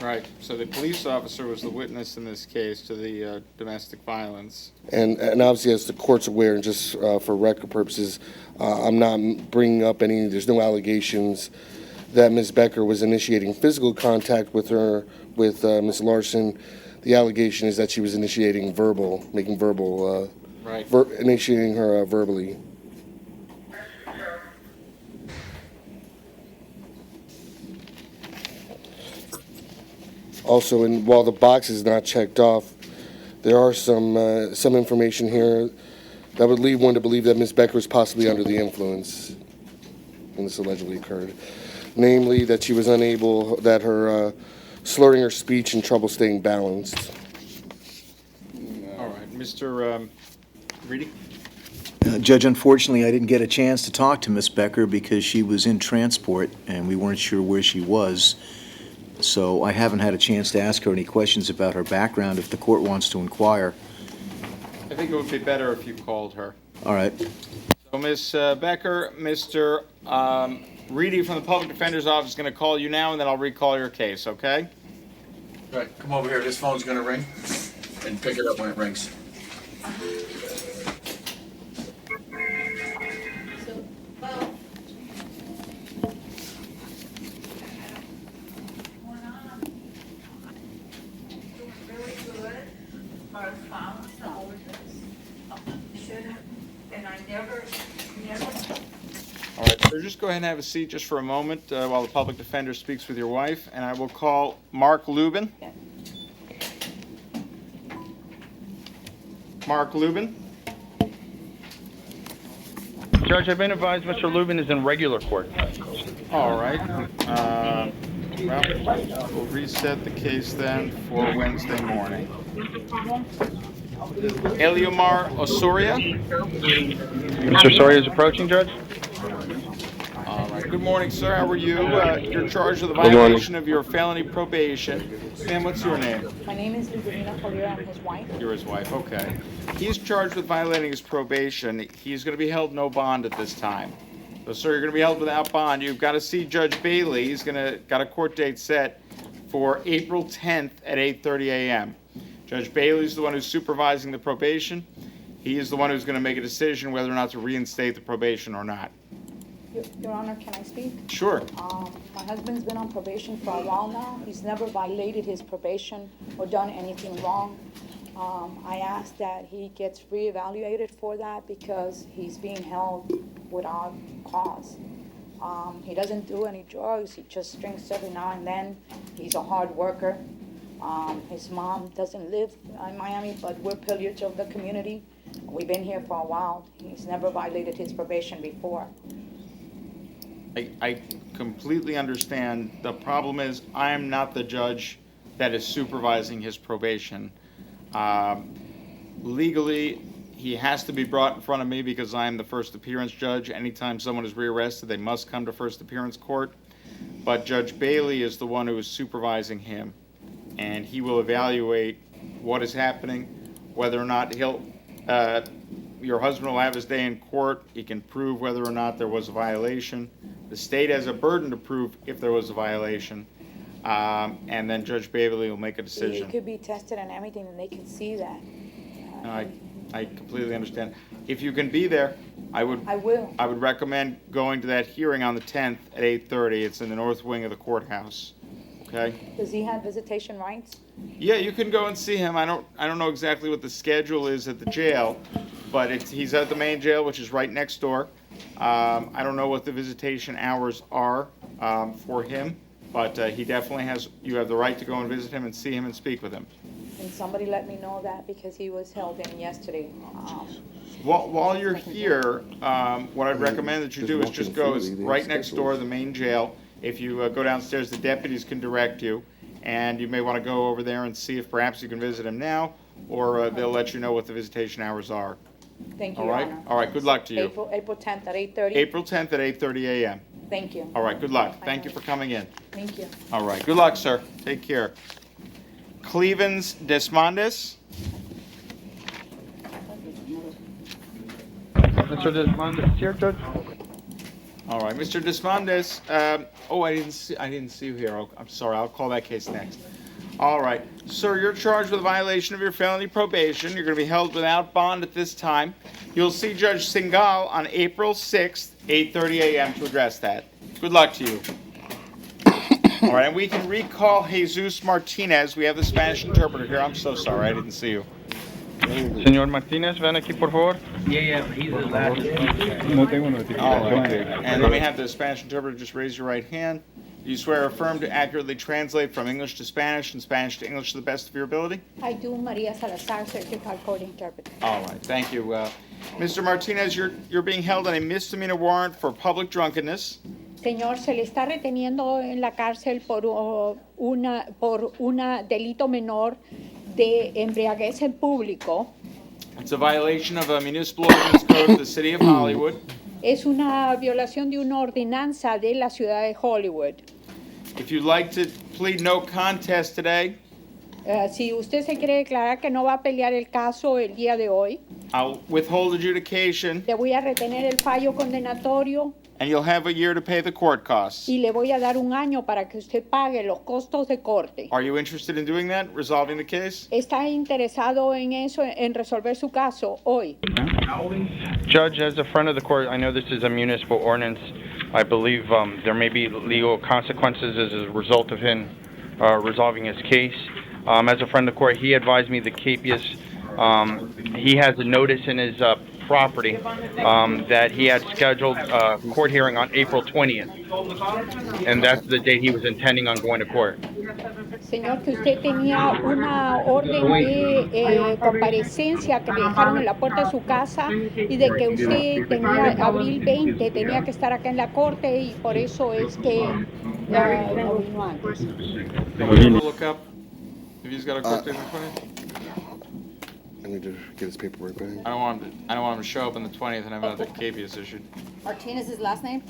A: Right, so the police officer was the witness in this case to the domestic violence.
G: And obviously, as the court's aware, and just for record purposes, I'm not bringing up there's no allegations that Ms. Becker was initiating physical contact with Ms. Larson. The allegation is that she was initiating initiating her verbally. Also, while the box is not checked off, there are some information here that would lead one to believe that Ms. Becker was possibly under the influence when this allegedly occurred. Namely, that she was that her slurring her speech and trouble staying balanced.
A: All right, Mr. Reedy?
E: Judge, unfortunately, I didn't get a chance to talk to Miss Becker because she was in transport and we weren't sure where she was. So I haven't had a chance to ask her any questions about her background if the court wants to inquire.
A: I think it would be better if you called her.
E: All right.
A: So, Ms. Becker, Mr. Reedy from the Public Defender's Office is going to call you now, and then I'll recall your case, okay?
J: Right, come over here. This phone's going to ring, and pick it up when it rings.
A: All right, so just go ahead and have a seat just for a moment while the public defender speaks with your wife, and I will call Mark Lubin. Mark Lubin?
K: Judge, I've been advised Mr. Lubin is in regular court.
A: All right. Well, we'll reset the case then for Wednesday morning. Eliomar Osoria?
K: Mr. Soria is approaching, Judge.
A: All right. Good morning, sir. How are you? You're charged with a violation of your felony probation. Ma'am, what's your name?
P: My name is Lizarina Collier. I'm his wife.
A: You're his wife. Okay. He's charged with violating his probation. He's going to be held no bond at this time. So, sir, you're going to be held without bond. You've got to see Judge Bailey. He's got a court date set for April 10th at 8:30 a.m. Judge Bailey's the one who's supervising the probation. He is the one who's going to make a decision whether or not to reinstate the probation or not.
D: Your Honor, can I speak?
A: Sure.
D: My husband's been on probation for a while now. He's never violated his probation or done anything wrong. I ask that he gets reevaluated for that because he's being held without cause. He doesn't do any drugs. He just drinks every now and then. He's a hard worker. His mom doesn't live in Miami, but we're pillars of the community. We've been here for a while. He's never violated his probation before.
A: I completely understand. The problem is, I'm not the judge that is supervising his probation. Legally, he has to be brought in front of me because I'm the first appearance judge. Anytime someone is rearrested, they must come to first appearance court. But Judge Bailey is the one who is supervising him, and he will evaluate what is happening, whether or not your husband will have his day in court. He can prove whether or not there was a violation. The state has a burden to prove if there was a violation, and then Judge Bailey will make a decision.
D: It could be tested and everything, and they can see that.
A: I completely understand. If you can be there, I will. I would recommend going to that hearing on the 10th at 8:30. It's in the north wing of the courthouse. Okay?
D: Does he have visitation rights?
A: Yeah, you can go and see him. I don't know exactly what the schedule is at the jail, but he's at the main jail, which is right next door. I don't know what the visitation hours are for him, but he definitely has. You have the right to go and visit him and see him and speak with him.
D: And somebody let me know that because he was held in yesterday.
A: While you're here, what I'd recommend that you do is just go right next door, the main jail. If you go downstairs, the deputies can direct you, and you may want to go over there and see if perhaps you can visit him now, or they'll let you know what the visitation hours are.
D: Thank you,
A: All right?
D: Your Honor.
A: All right, good luck to you.
D: April 10th at 8:30?
A: April 10th at 8:30 a.m.
D: Thank you.
A: All right, good luck. Thank you for coming in.
D: Thank you.
A: All right, good luck, sir. Take care. Clevens Desmondes.
K: Mr. Desmondes here, Judge.
A: All right, Mr. Desmondes. I didn't see you here. I'm sorry. I'll call that case next. All right, sir. You're charged with a violation of your felony probation. You're going to be held without bond at this time. You'll see Judge Singal on April 6th, 8:30 a.m. to address that. Good luck to you. All right, and we can recall Jesus Martinez. We have the Spanish interpreter here. I'm so sorry. I didn't see you.
K: Señor Martinez, ven aquí, por favor.
R: Yeah, he's the last.
K: No tengo notificación.
A: All right. And let me have the Spanish interpreter just raise your right hand. Do you swear or affirm to accurately translate from English to Spanish and Spanish to English to the best of your ability?
D: I do, Maria Salazar, certified court interpreter.
A: All right, thank you. Mr. Martinez, you're being held on a misdemeanor warrant for public drunkenness.
D: Señor, se le está reteniendo en la cárcel por una delito menor de embriaguez en público.
A: It's a violation of a municipal ordinance code of the city of Hollywood.
D: Es una violación de una ordenanza de la ciudad de Hollywood.
A: If you'd like to plead no contest today,
D: Si usted se quiere declarar que no va a pelear el caso el día de hoy,
A: I'll withhold adjudication,
D: le voy a retener el fallo condenatorio
A: and you'll have a year to pay the court costs.
D: y le voy a dar un año para que usted pague los costos de corte.
A: Are you interested in doing that, resolving the case?
D: ¿Está interesado en eso, en resolver su caso hoy?
K: Judge, as a friend of the court, I know this is a municipal ordinance. I believe there may be legal consequences as a result of him resolving his case. As a friend of the court, he advised me the capias, he has a notice in his property that he had scheduled a court hearing on April 20th, and that's the date he was intending on going to court.
D: Señor, que usted tenía una orden de comparecencia que le dejaron en la puerta de su casa y de que usted tenía abril 20, tenía que estar acá en la corte y por eso es que no vino antes.
A: Look up if he's got a court date on the 20th.
G: I need to get his paperwork back.
A: I don't want him to show up on the 20th and have another capias issued.
B: Martinez's last name?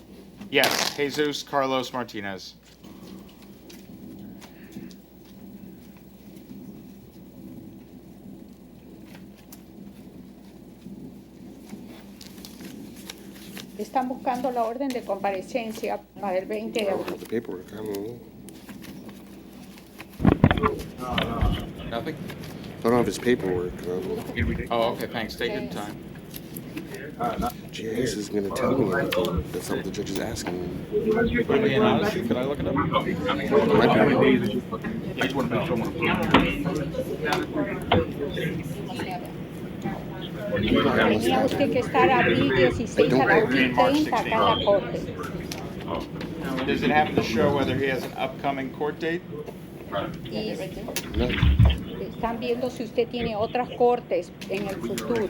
A: Yes, Jesus Carlos Martinez.
D: Están buscando la orden de comparecencia para el 20 de abril.
G: The paperwork, I don't know.
A: Nothing?
G: I don't have his paperwork.
A: Oh, okay, thanks. Take your time.
G: This is going to tell me anything. That's not what the judge is asking me.
A: I'm being honest. Can I look it up?
D: Tenía usted que estar abril 16 a las 10:30 acá en la corte.
A: Does it happen to show whether he has an upcoming court date?
D: Y están viendo si usted tiene otras cortes en el futuro.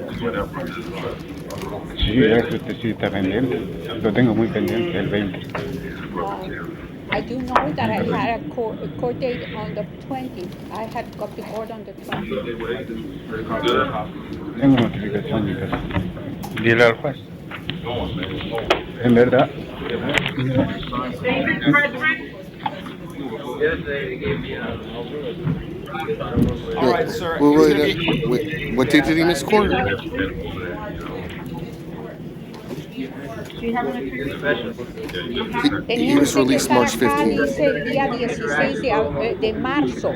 R: Sí, eso sí está pendiente. Lo tengo muy pendiente, el 20.
D: I do know that I had a court date on the 20th. I had got to court on the 20th.
R: Tengo notificación de casa. Dile al juez. En verdad.
A: All right, sir.
G: Wait, what date did he miss court? He was released March 15th.
D: Dice el día 16 de marzo.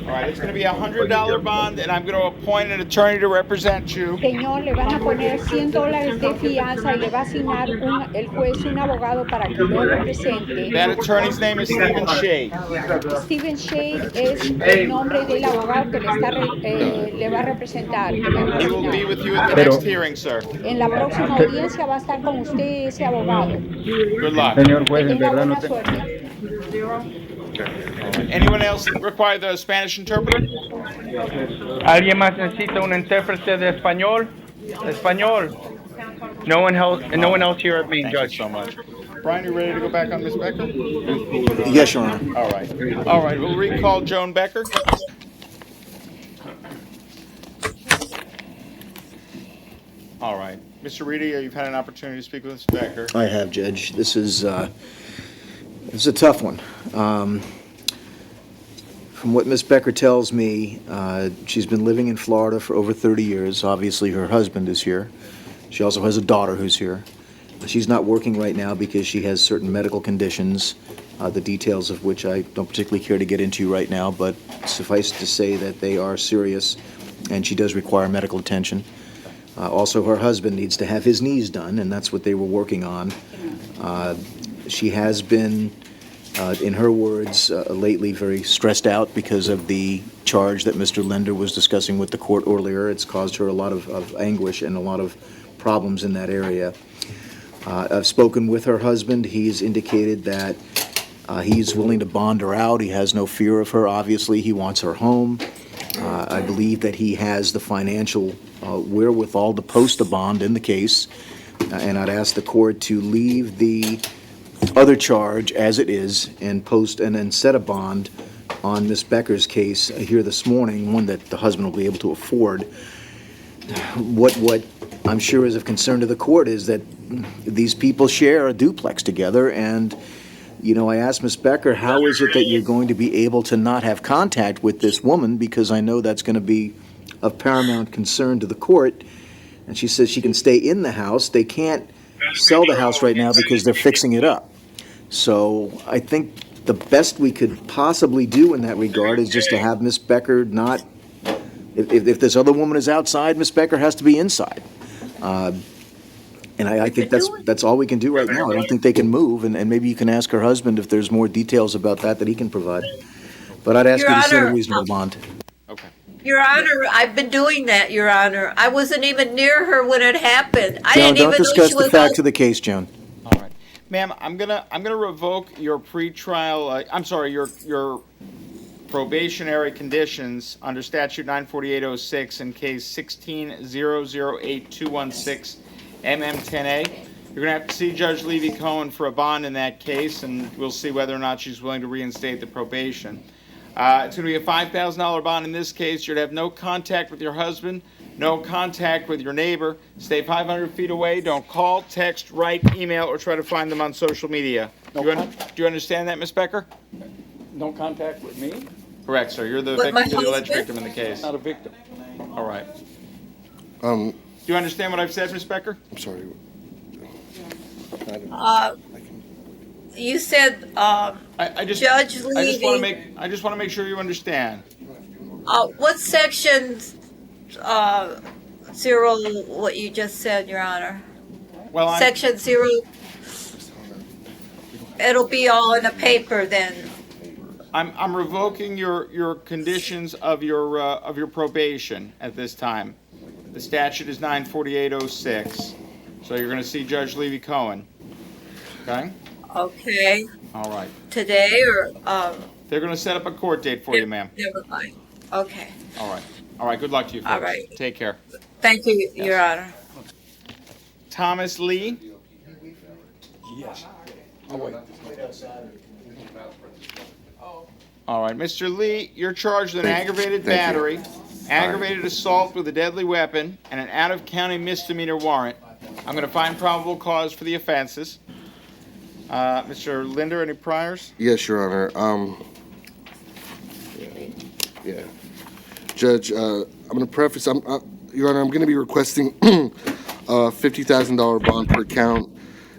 A: All right, it's going to be $100 bond, and I'm going to appoint an attorney to represent you.
D: Señor, le van a poner $100 de fianza y le va a asignar el juez un abogado para que lo represente.
A: That attorney's name is Stephen Shade.
D: Stephen Shade es el nombre del abogado que le va a representar.
A: He will be with you at the next hearing, sir.
D: En la próxima audiencia va a estar con usted ese abogado.
A: Good luck.
R: Señor juez, en
D: Tenga
R: verdad no
D: buena
R: te...
D: suerte.
A: Anyone else require the Spanish interpreter?
K: ¿Alguien más necesita un intérprete de español? Español. No one else here at me, Judge.
A: Thank you so much. Brian, you ready to go back on Miss Becker?
E: Yes, Your Honor.
A: All right. All right, we'll recall Joan Becker. All right. Mr. Reedy, you've had an opportunity to speak with Ms. Becker.
E: I have, Judge. This is a tough one. From what Ms. Becker tells me, she's been living in Florida for over 30 years. Obviously, her husband is here. She also has a daughter who's here. She's not working right now because she has certain medical conditions, the details of which I don't particularly care to get into right now, but suffice to say that they are serious, and she does require medical attention. Also, her husband needs to have his knees done, and that's what they were working on. She has been, in her words, lately very stressed out because of the charge that Mr. Lender was discussing with the court earlier. It's caused her a lot of anguish and a lot of problems in that area. I've spoken with her husband. He's indicated that he's willing to bond her out. He has no fear of her, obviously. He wants her home. I believe that he has the financial wherewithal to post a bond in the case, and I'd ask the court to leave the other charge as it is and post and then set a bond on Ms. Becker's case here this morning, one that the husband will be able to afford. What I'm sure is of concern to the court is that these people share a duplex together, and you know, I asked Ms. Becker, how is it that you're going to be able to not have contact with this woman, because I know that's going to be of paramount concern to the court. And she says she can stay in the house. They can't sell the house right now because they're fixing it up. So I think the best we could possibly do in that regard is just to have Ms. Becker not, if this other woman is outside, Ms. Becker has to be inside. And I think that's all we can do right now. I don't think they can move, and maybe you can ask her husband if there's more details about that he can provide. But I'd ask
F: Your
E: you to set a
F: Honor,
E: reasonable bond.
A: Okay.
F: Your Honor, I've been doing that, Your Honor. I wasn't even near her when it happened. I
E: Joan,
F: didn't
E: don't
F: even know
E: discuss
F: she
E: the
F: was
E: facts of the case, Joan.
A: All right. Ma'am, I'm gonna revoke your pretrial, I'm sorry, your probationary conditions under statute 94806 in case 16008216 MM10A. You're going to have to see Judge Levy-Cohen for a bond in that case, and we'll see whether or not she's willing to reinstate the probation. It's going to be a $5,000 bond in this case. You're to have no contact with your husband, no contact with your neighbor. Stay 500 feet away. Don't call, text, write, email, or try to find them on social media. Do you understand that, Ms. Becker?
U: No contact with me?
A: Correct, sir. You're the
F: With my
A: victim, the alleged
F: husband?
A: victim in the case.
U: Not a victim.
A: All right. Do you understand what I've said, Ms. Becker?
G: I'm sorry.
F: You said, Judge Levy.
A: I just want to make sure you understand.
F: What section zero, what you just said, Your Honor.
A: Well,
F: Section 0, it'll be all in the paper then.
A: I'm revoking your conditions of your probation at this time. The statute is 94806. So you're going to see Judge Levy Cohen. Okay?
F: Okay.
A: All right.
F: Today or,
A: They're going to set up a court date for you, ma'am.
F: never mind. Okay.
A: All right. All right. Good luck to you, folks.
F: All right.
A: Take care.
F: Thank you, Your Honor.
A: Thomas Lee.
U: Yes. Oh, wait.
A: All right, Mr. Lee, you're charged with an aggravated
G: Thank you.
A: battery, aggravated assault with a deadly weapon, and an out-of-county misdemeanor warrant. I'm going to find probable cause for the offenses. Mr. Linder, any priors?
G: Yes, Your Honor. Yeah. Judge, I'm going to preface, Your Honor, I'm going to be requesting a $50,000 bond per count,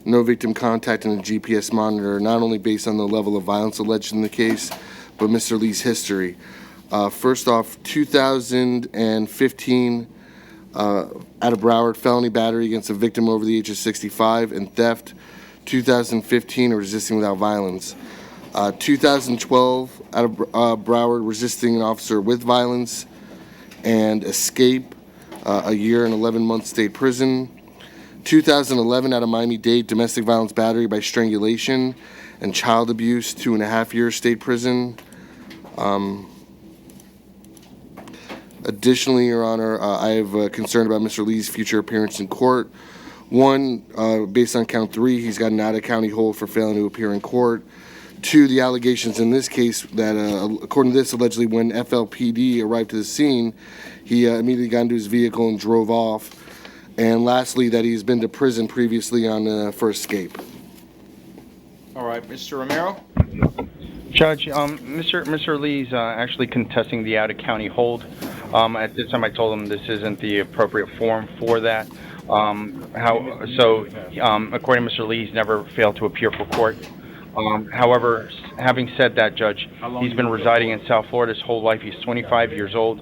G: no victim contact, and a GPS monitor, not only based on the level of violence alleged in the case, but Mr. Lee's history. First off, 2015, out of Broward, felony battery against a victim over the age of 65, and theft. 2015, resisting without violence. 2012, out of Broward, resisting an officer with violence and escape, a year and 11 months state prison. 2011, out of Miami-Dade, domestic violence battery by strangulation and child abuse, 2.5 years state prison. Additionally, Your Honor, I have concern about Mr. Lee's future appearance in court. One, based on count 3, he's got an out-of-county hold for failing to appear in court. 2, the allegations in this case that, according to this, allegedly when FLPD arrived to the scene, he immediately got into his vehicle and drove off. And lastly, that he's been to prison previously for escape.
A: All right, Mr. Romero?
K: Judge, Mr. Lee's actually contesting the out-of-county hold. At this time, I told him this isn't the appropriate forum for that. According to Mr. Lee, he's never failed to appear for court. However, having said that, Judge, he's been residing in South Florida his whole life. He's 25 years old.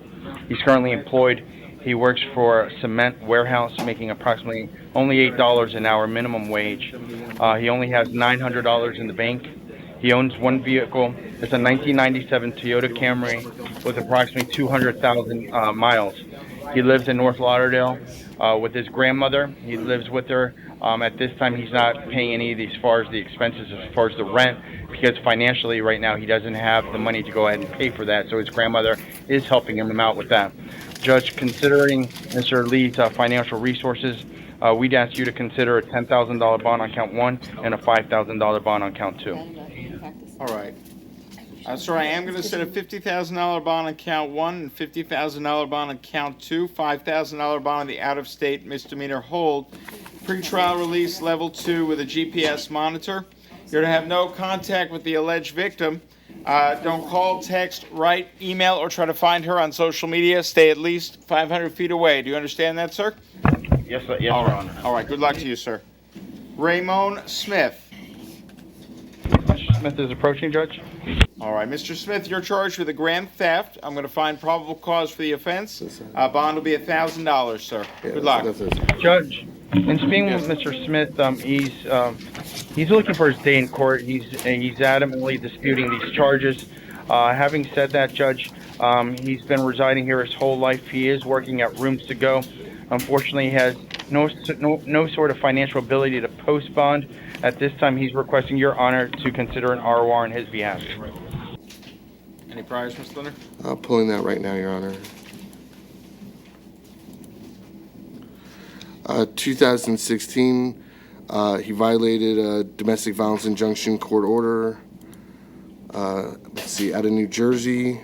K: He's currently employed. He works for a cement warehouse, making approximately only $8 an hour minimum wage. He only has $900 in the bank. He owns one vehicle. It's a 1997 Toyota Camry with approximately 200,000 miles. He lives in North Lauderdale with his grandmother. He lives with her. At this time, he's not paying any of these as far as the expenses, as far as the rent, because financially right now he doesn't have the money to go ahead and pay for that. So his grandmother is helping him out with that. Judge, considering Mr. Lee's financial resources, we'd ask you to consider a $10,000 bond on count 1 and a $5,000 bond on count 2.
A: All right. Sir, I am going to set a $50,000 bond on count 1 and $50,000 bond on count 2, $5,000 bond on the out-of-state misdemeanor hold, pretrial release level 2 with a GPS monitor. You're to have no contact with the alleged victim. Don't call, text, write, email, or try to find her on social media. Stay at least 500 feet away. Do you understand that, sir?
K: Yes, sir. Yes,
A: All
K: Your
A: right.
K: Honor.
A: All right. Good luck to you, sir. Ramon Smith.
K: Mr. Smith is approaching, Judge.
A: All right, Mr. Smith, you're charged with a grand theft. I'm going to find probable cause for the offense. Bond will be $1,000, sir. Good luck.
K: Judge, in speaking with Mr. Smith, he's looking for his day in court. He's adamantly disputing these charges. Having said that, Judge, he's been residing here his whole life. He is working at Rooms to Go. Unfortunately, he has no sort of financial ability to post bond. At this time, he's requesting your honor to consider an ROR on his behalf.
A: Any priors, Mr. Linder?
G: I'm pulling that right now, Your Honor. 2016, he violated a domestic violence injunction court order. Let's see, out of New Jersey.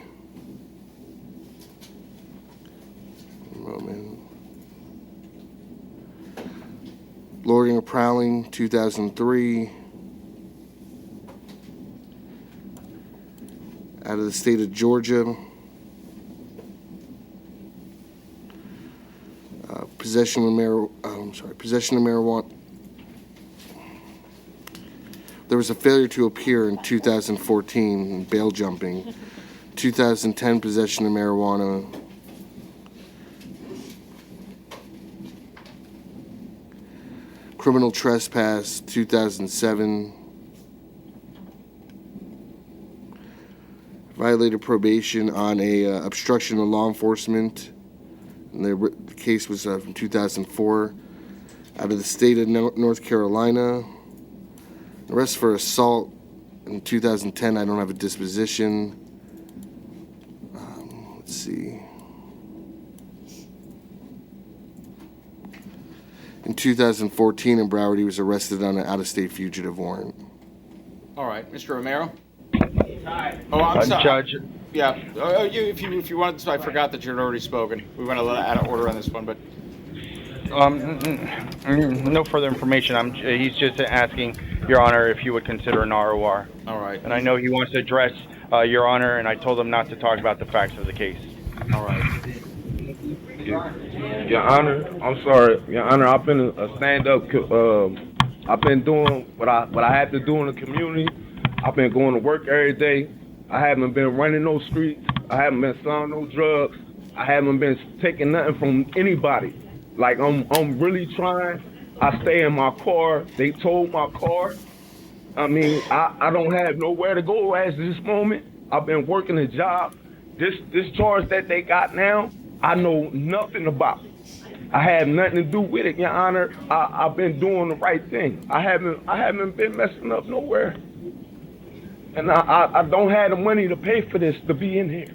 G: Loitering or prowling, 2003. Out of the state of Georgia. Possession of marijuana. There was a failure to appear in 2014, bail jumping. 2010, possession of marijuana. criminal trespass, 2007. Violated probation on a obstruction of law enforcement. And the case was from 2004. Out of the state of North Carolina. Arrest for assault in 2010. I don't have a disposition. Let's see. In 2014 in Broward, he was arrested on an out-of-state fugitive warrant.
A: All right, Mr. Romero. Oh, I'm sorry.
K: Judge.
A: Yeah. If you wanted to, I forgot that you had already spoken. We went a little out of order on this one, but.
K: No further information. He's just asking, Your Honor, if you would consider an ROR.
A: All right.
K: And I know he wants to address Your Honor, and I told him not to talk about the facts of the case.
A: All right.
L: Your Honor, I'm sorry. Your Honor, I've been a stand-up. I've been doing what I have to do in the community. I've been going to work every day. I haven't been running no streets. I haven't been selling no drugs. I haven't been taking nothing from anybody. Like, I'm really trying. I stay in my car. They towed my car. I mean, I don't have nowhere to go at this moment. I've been working a job. This charge that they got now, I know nothing about. I have nothing to do with it, Your Honor. I've been doing the right thing. I haven't been messing up nowhere. And I don't have the money to pay for this to be in here.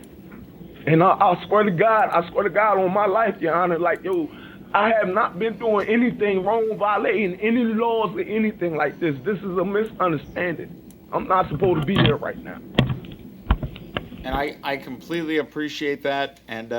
L: And I swear to God on my life, Your Honor, like, yo, I have not been doing anything wrong, violating any laws or anything like this. This is a misunderstanding. I'm not supposed to be here right now.
A: And I completely appreciate that. And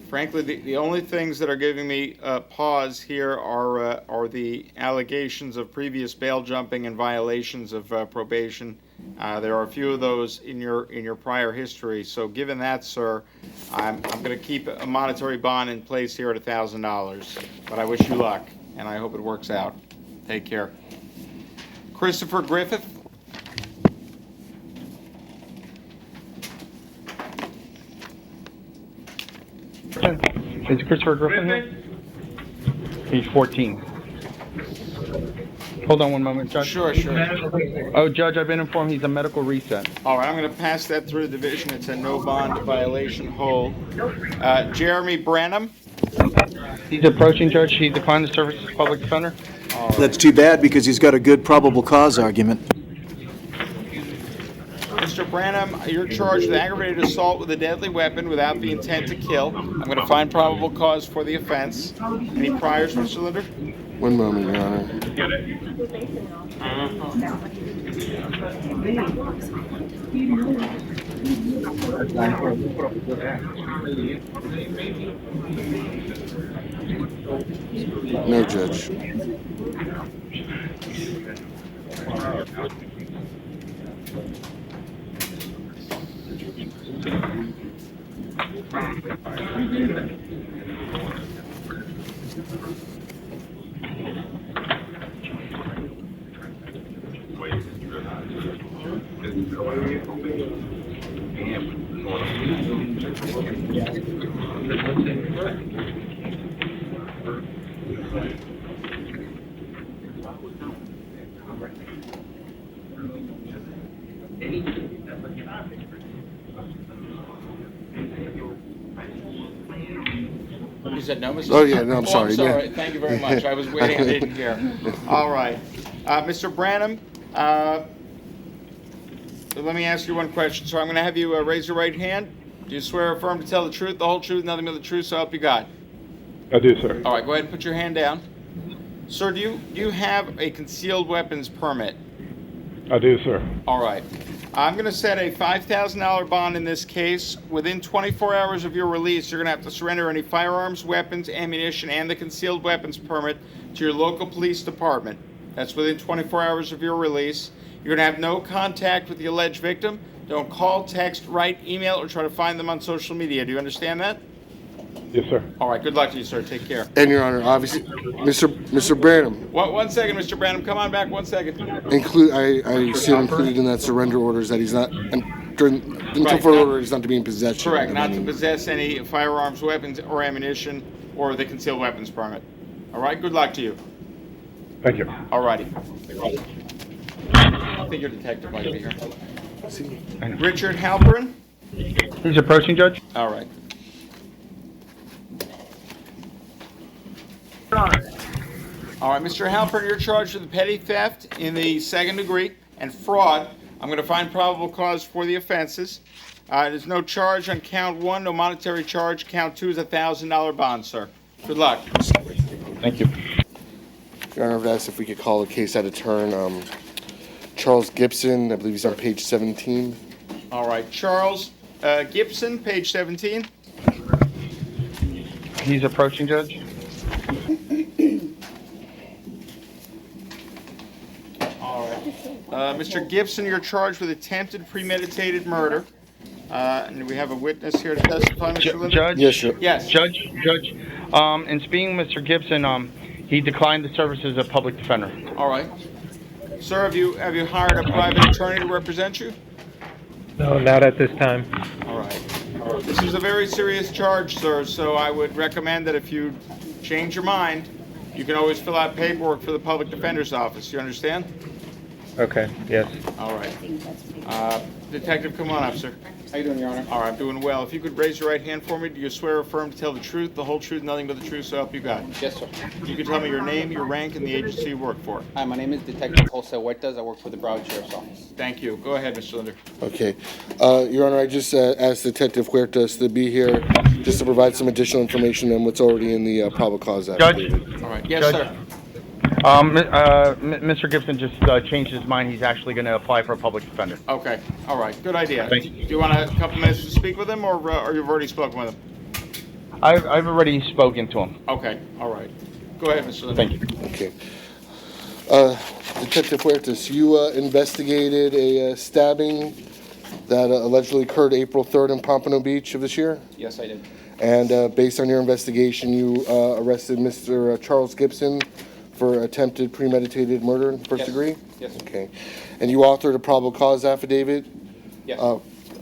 A: frankly, the only things that are giving me pause here are the allegations of previous bail jumping and violations of probation. There are a few of those in your prior history. So given that, sir, I'm going to keep a monetary bond in place here at $1,000. But I wish you luck, and I hope it works out. Take care. Christopher Griffith.
K: Is Christopher Griffin here? He's 14. Hold on one moment, Judge.
A: Sure.
K: Oh, Judge, I've been informed he's a medical reset.
A: All right, I'm going to pass that through the division. It's a no bond violation hold. Jeremy Branham.
K: He's approaching, Judge. He declined the service as public defender.
E: That's too bad because he's got a good probable cause argument.
A: Mr. Branham, you're charged with aggravated assault with a deadly weapon without the intent to kill. I'm going to find probable cause for the offense. Any priors, Mr. Linder?
G: One moment, Your Honor. No, Judge.
A: You said no, Mr.
G: Oh, yeah, no, I'm sorry.
A: I'm sorry. Thank you very much. I was waiting. I didn't hear. All right. Mr. Branham, let me ask you one question. So I'm going to have you raise your right hand. Do you swear or affirm to tell the truth, the whole truth, nothing but the truth, so help you God?
L: I do, sir.
A: All right, go ahead and put your hand down. Sir, do you have a concealed weapons permit?
L: I do, sir.
A: All right. I'm going to set a $5,000 bond in this case. Within 24 hours of your release, you're going to have to surrender any firearms, weapons, ammunition, and the concealed weapons permit to your local police department. That's within 24 hours of your release. You're going to have no contact with the alleged victim. Don't call, text, write, email, or try to find them on social media. Do you understand that?
L: Yes, sir.
A: All right. Good luck to you, sir. Take care.
G: And, Your Honor, obviously, Mr. Branham.
A: One second, Mr. Branham. Come on back 1 second.
G: I see included in that surrender orders that he's not, until further order, he's not to be in possession.
A: Correct. Not to possess any firearms, weapons, or ammunition, or the concealed weapons permit. All right. Good luck to you.
C: Thank you.
A: All righty. I think your detective might be here. Richard Halperin?
K: He's approaching, Judge.
A: All right. All right, Mr. Halpern, you're charged with petty theft in the second degree and fraud. I'm going to find probable cause for the offenses. There's no charge on count 1, no monetary charge. Count 2 is a $1,000 bond, sir. Good luck.
K: Thank you.
G: Your Honor, I've asked if we could call a case out of turn. Charles Gibson, I believe he's on page 17.
A: All right, Charles Gibson, page 17.
K: He's approaching, Judge.
A: All right. Mr. Gibson, you're charged with attempted premeditated murder. And we have a witness here to testify, Mr. Linder?
K: Judge?
G: Yes, sir.
A: Yes.
K: Judge, in speaking with Mr. Gibson, he declined the services of public defender.
A: All right. Sir, have you hired a private attorney to represent you?
R: No, not at this time.
A: All right. This is a very serious charge, sir, so I would recommend that if you change your mind, you can always fill out paperwork for the public defender's office. You understand?
R: Okay, yes.
A: All right. Detective, come on up, sir.
I: How you doing, Your Honor?
A: All right, I'm doing well. If you could raise your right hand for me, do you swear or affirm to tell the truth, the whole truth, nothing but the truth, so help you God?
I: Yes, sir.
A: You can tell me your name, your rank, and the agency you work for.
I: Hi, my name is Detective Jose Huertas. I work for the Broward Sheriff's Office.
A: Thank you. Go ahead, Mr. Linder.
G: Okay. Your Honor, I just asked Detective Huertas to be here just to provide some additional information on what's already in the probable cause affidavit.
A: All right. Yes,
K: Judge?
A: sir.
K: Mr. Gibson just changed his mind. He's actually going to apply for a public defender.
A: Okay. All right. Good idea.
K: Thank you.
A: Do you want a couple minutes to speak with him, or you've already spoken with him?
K: I've already spoken to him.
A: Okay. All right. Go ahead, Mr. Linder.
K: Thank you.
G: Okay. Detective Huertas, you investigated a stabbing that allegedly occurred April 3rd in Pompano Beach of this year?
I: Yes, I did.
G: And based on your investigation, you arrested Mr. Charles Gibson for attempted premeditated murder in the first degree?
I: Yes.
G: Okay. And you authored a probable cause affidavit?
I: Yes.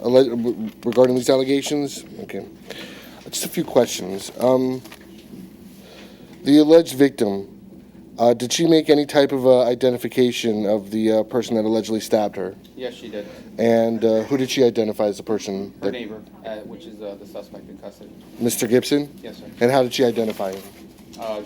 G: Regarding these allegations? Okay. Just a few questions. The alleged victim, did she make any type of identification of the person that allegedly stabbed her?
I: Yes, she did.
G: And who did she identify as the person?
I: Her neighbor, which is the suspect in custody.
G: Mr. Gibson?
I: Yes, sir.
G: And how did she identify him?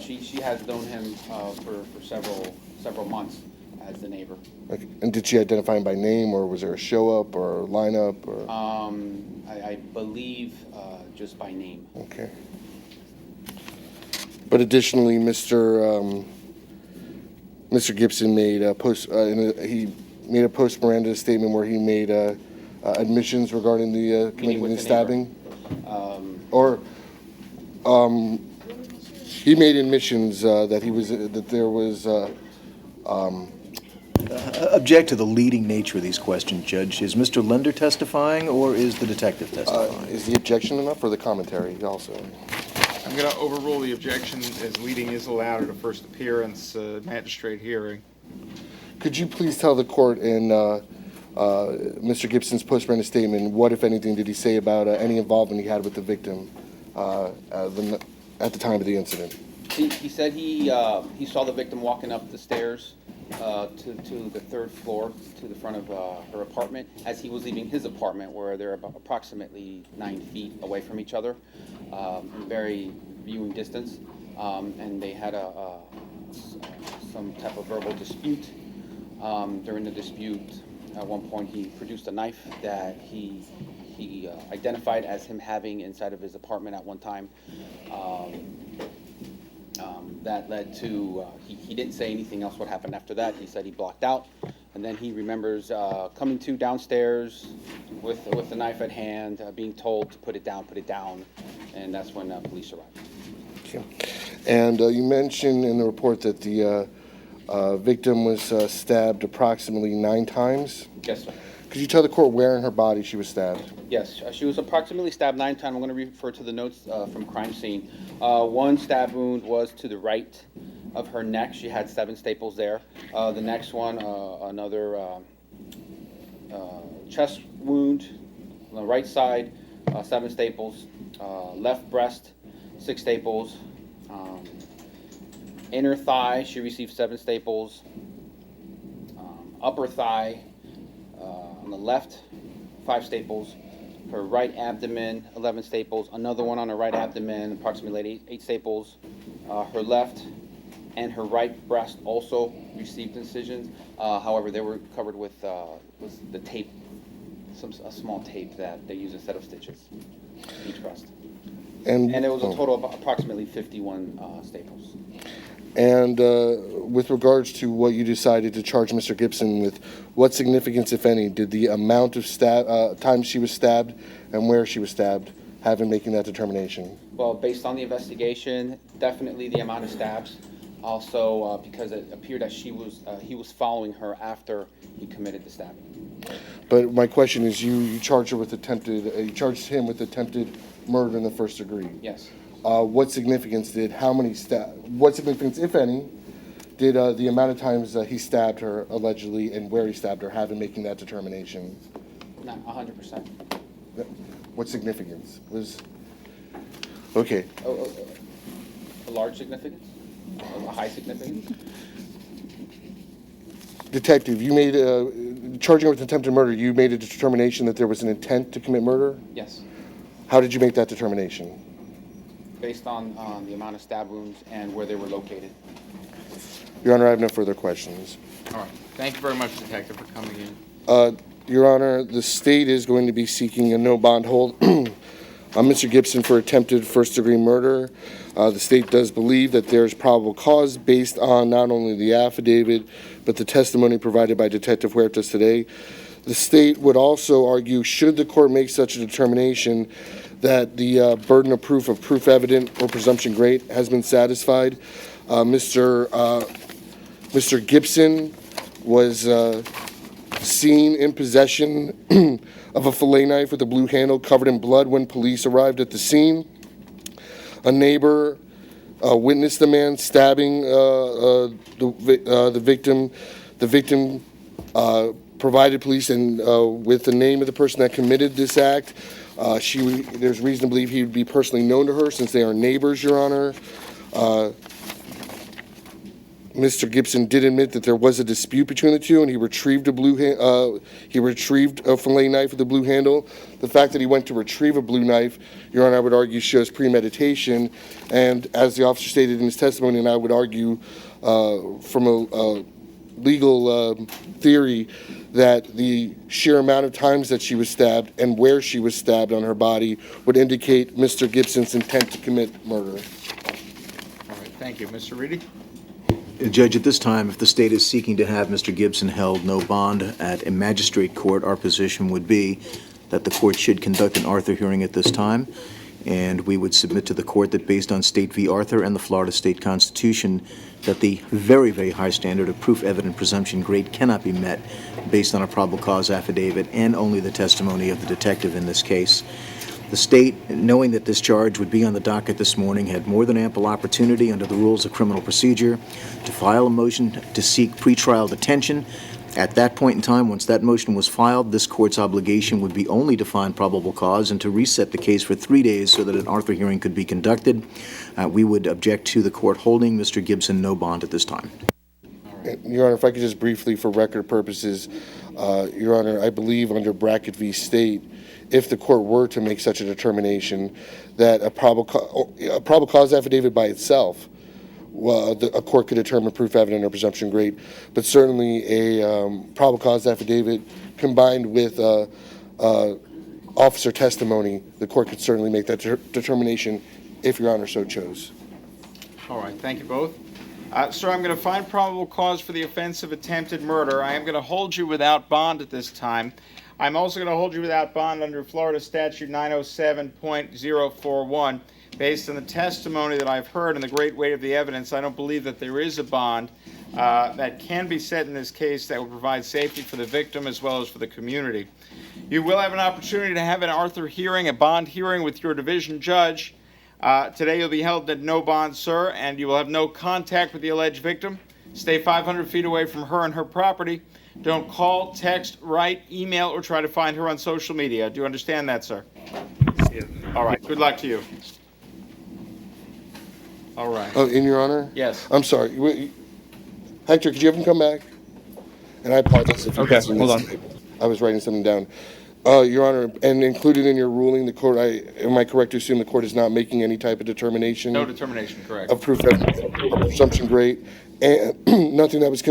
I: She has known him for several months as the neighbor.
G: Okay. And did she identify him by name, or was there a show up or a lineup? Or?
I: I believe just by name.
G: Okay. But additionally, Mr. Gibson made a he made a post Miranda statement where he made admissions regarding the committing the stabbing, he made admissions that there was.
E: Object to the leading nature of these questions, Judge. Is Mr. Linder testifying, or is the detective testifying?
G: Is the objection enough, or the commentary also?
A: I'm going to overrule the objection, as leading is allowed at a first appearance magistrate hearing.
G: Could you please tell the court in Mr. Gibson's post-Miranda statement, what, if anything, did he say about any involvement he had with the victim at the time of the incident?
I: He said he saw the victim walking up the stairs to the third floor, to the front of her apartment, as he was leaving his apartment, where they're about approximately 9 feet away from each other, in very viewing distance, and they had some type of verbal dispute. During the dispute, at one point he produced a knife that he identified as him having inside of his apartment at one time. That led to, he didn't say anything else what happened after that. He said he blocked out, and then he remembers coming to downstairs with the knife at hand, being told to put it down, and that's when police arrived.
G: Okay. And you mentioned in the report that the victim was stabbed approximately 9 times?
I: Yes, sir.
G: Could you tell the court where in her body she was stabbed?
I: Yes, she was approximately stabbed 9 times. I'm going to refer to the notes from crime scene. One stab wound was to the right of her neck. She had 7 staples there. The next one, another chest wound on the right side, 7 staples. Left breast, 6 staples. Inner thigh, she received 7 staples. Upper thigh, on the left, 5 staples. Her right abdomen, 11 staples. Another one on her right abdomen, approximately 8 staples. Her left and her right breast also received incisions. However, they were covered with the tape, a small tape that they use instead of stitches, each breast. And it was a total of approximately 51 staples.
G: And with regards to what you decided to charge Mr. Gibson with, what significance, if any, did the amount of time she was stabbed and where she was stabbed have in making that determination?
I: Well, based on the investigation, definitely the amount of stabs. Also, because it appeared that he was following her after he committed the stabbing.
G: But my question is, you charged her with you charged him with attempted murder in the first degree.
I: Yes.
G: What significance what significance, if any, did the amount of times he stabbed her allegedly and where he stabbed her have in making that determination?
I: Not 100%.
G: What significance was? Okay.
I: A large significance? A high significance?
G: Detective, you made charging her with attempted murder. You made a determination that there was an intent to commit murder.
I: Yes.
G: How did you make that determination?
I: Based on the amount of stab wounds and where they were located.
G: Your Honor, I have no further questions.
A: All right. Thank you very much, Detective, for coming in.
G: Your Honor, the state is going to be seeking a no bond hold on Mr. Gibson for attempted first-degree murder. The state does believe that there is probable cause based on not only the affidavit, but the testimony provided by Detective Huertas today. The state would also argue, should the court make such a determination, that the burden of proof evident, or presumption great has been satisfied. Mr. Gibson was seen in possession of a fillet knife with a blue handle covered in blood when police arrived at the scene. A neighbor witnessed the man stabbing the victim. The victim provided police and with the name of the person that committed this act. There's reason to believe he would be personally known to her since they are neighbors, Your Honor. Mr. Gibson did admit that there was a dispute between the two, and he retrieved a fillet knife with a blue handle. The fact that he went to retrieve a blue knife, Your Honor, I would argue shows premeditation. And as the officer stated in his testimony, and I would argue from a legal theory, that the sheer amount of times that she was stabbed and where she was stabbed on her body would indicate Mr. Gibson's intent to commit murder.
A: All right. Thank you. Mr. Reedy?
E: Judge, at this time, if the state is seeking to have Mr. Gibson held no bond at a magistrate court, our position would be that the court should conduct an Arthur hearing at this time, and we would submit to the court that based on State v. Arthur and the Florida State Constitution, that the very, very high standard of proof evident presumption great cannot be met based on a probable cause affidavit and only the testimony of the detective in this case. The state, knowing that this charge would be on the docket this morning, had more than ample opportunity under the rules of criminal procedure to file a motion to seek pretrial detention. At that point in time, once that motion was filed, this court's obligation would be only to find probable cause and to reset the case for 3 days so that an Arthur hearing could be conducted. We would object to the court holding Mr. Gibson no bond at this time.
G: Your Honor, if I could just briefly, for record purposes, Your Honor, I believe under Brackett v. State, if the court were to make such a determination, that a probable cause affidavit by itself, a court could determine proof evident or presumption great, but certainly a probable cause affidavit combined with officer testimony, the court could certainly make that determination if Your Honor so chose.
A: All right. Thank you both. Sir, I'm going to find probable cause for the offense of attempted murder. I am going to hold you without bond at this time. I'm also going to hold you without bond under Florida Statute 907.041. Based on the testimony that I've heard and the great weight of the evidence, I don't believe that there is a bond that can be set in this case that will provide safety for the victim as well as for the community. You will have an opportunity to have an Arthur hearing, a bond hearing with your division judge. Today you'll be held at no bond, sir, and you will have no contact with the alleged victim. Stay 500 feet away from her and her property. Don't call, text, write, email, or try to find her on social media. Do you understand that, sir?
S: Yes.
A: All right. Good luck to you. All right.
G: Oh, in your honor?
A: Yes.
G: I'm sorry. Hector, could you have him come back? And I apologize if you
K: Okay,
G: see
K: hold on.
G: this. I was writing something down. Your honor, and included in your ruling, the court, am I correct to assume the court is not making any type of determination?
A: No determination, correct.
G: Of proof of presumption, great. And nothing that was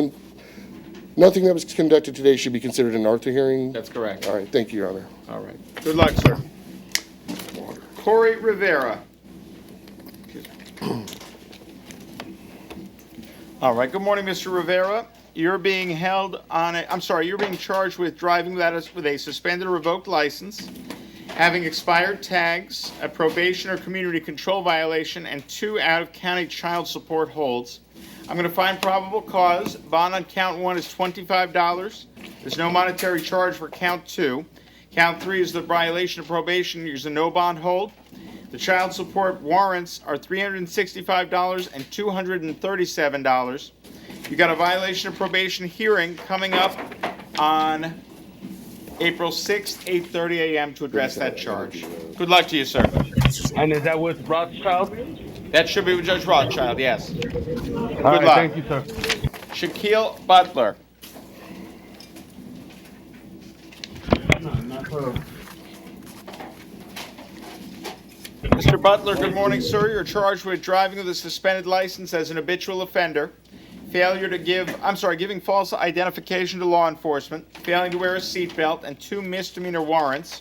G: conducted today should be considered an Arthur hearing?
A: That's correct.
G: All right, thank you, your honor.
A: All right. Good luck, sir. Corey Rivera. All right. Good morning, Mr. Rivera. You're being held on you're being charged with driving with a suspended or revoked license, having expired tags, a probation or community control violation, and 2 out-of-county child support holds. I'm going to find probable cause. Bond on count 1 is $25. There's no monetary charge for count 2. Count 3 is the violation of probation. There's a no bond hold. The child support warrants are $365 and $237. You got a violation of probation hearing coming up on April 6th, 8:30 a.m. to address that charge. Good luck to you, sir.
K: And is that with Rothschild?
A: That should be with Judge Rothschild, yes.
K: All right,
A: luck.
K: thank you, sir.
A: Shaquille Butler. Mr. Butler, good morning, sir. You're charged with driving with a suspended license as an habitual offender, giving false identification to law enforcement, failing to wear a seatbelt, and 2 misdemeanor warrants,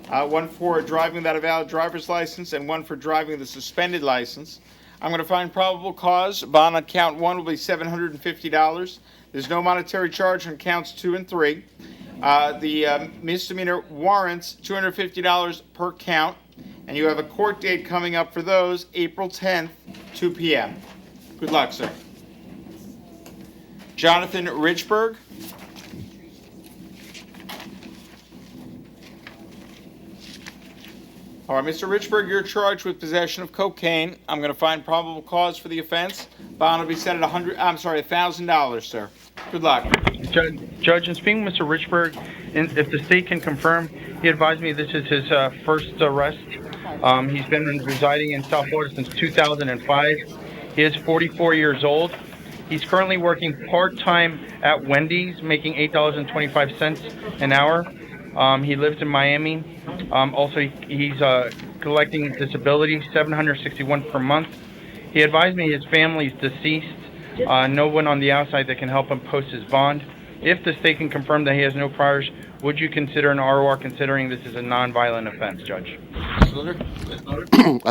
A: 1 for driving without a valid driver's license and 1 for driving with a suspended license. I'm going to find probable cause. Bond on count 1 will be $750. There's no monetary charge on counts 2 and 3. The misdemeanor warrants, $250 per count, and you have a court date coming up for those, April 10th, 2 p.m. Good luck, sir. Jonathan Richburg. All right, Mr. Richburg, you're charged with possession of cocaine. I'm going to find probable cause for the offense. Bond will be set at $1,000, sir. Good luck.
K: Judge, in speaking with Mr. Richburg, if the state can confirm, he advised me this is his first arrest. He's been residing in South Florida since 2005. He is 44 years old. He's currently working part-time at Wendy's, making $8.25 an hour. He lives in Miami. Also, he's collecting disability, $761 per month. He advised me his family is deceased. No one on the outside that can help him post his bond. If the state can confirm that he has no priors, would you consider an ROR considering this is a non-violent offense, Judge?
G: I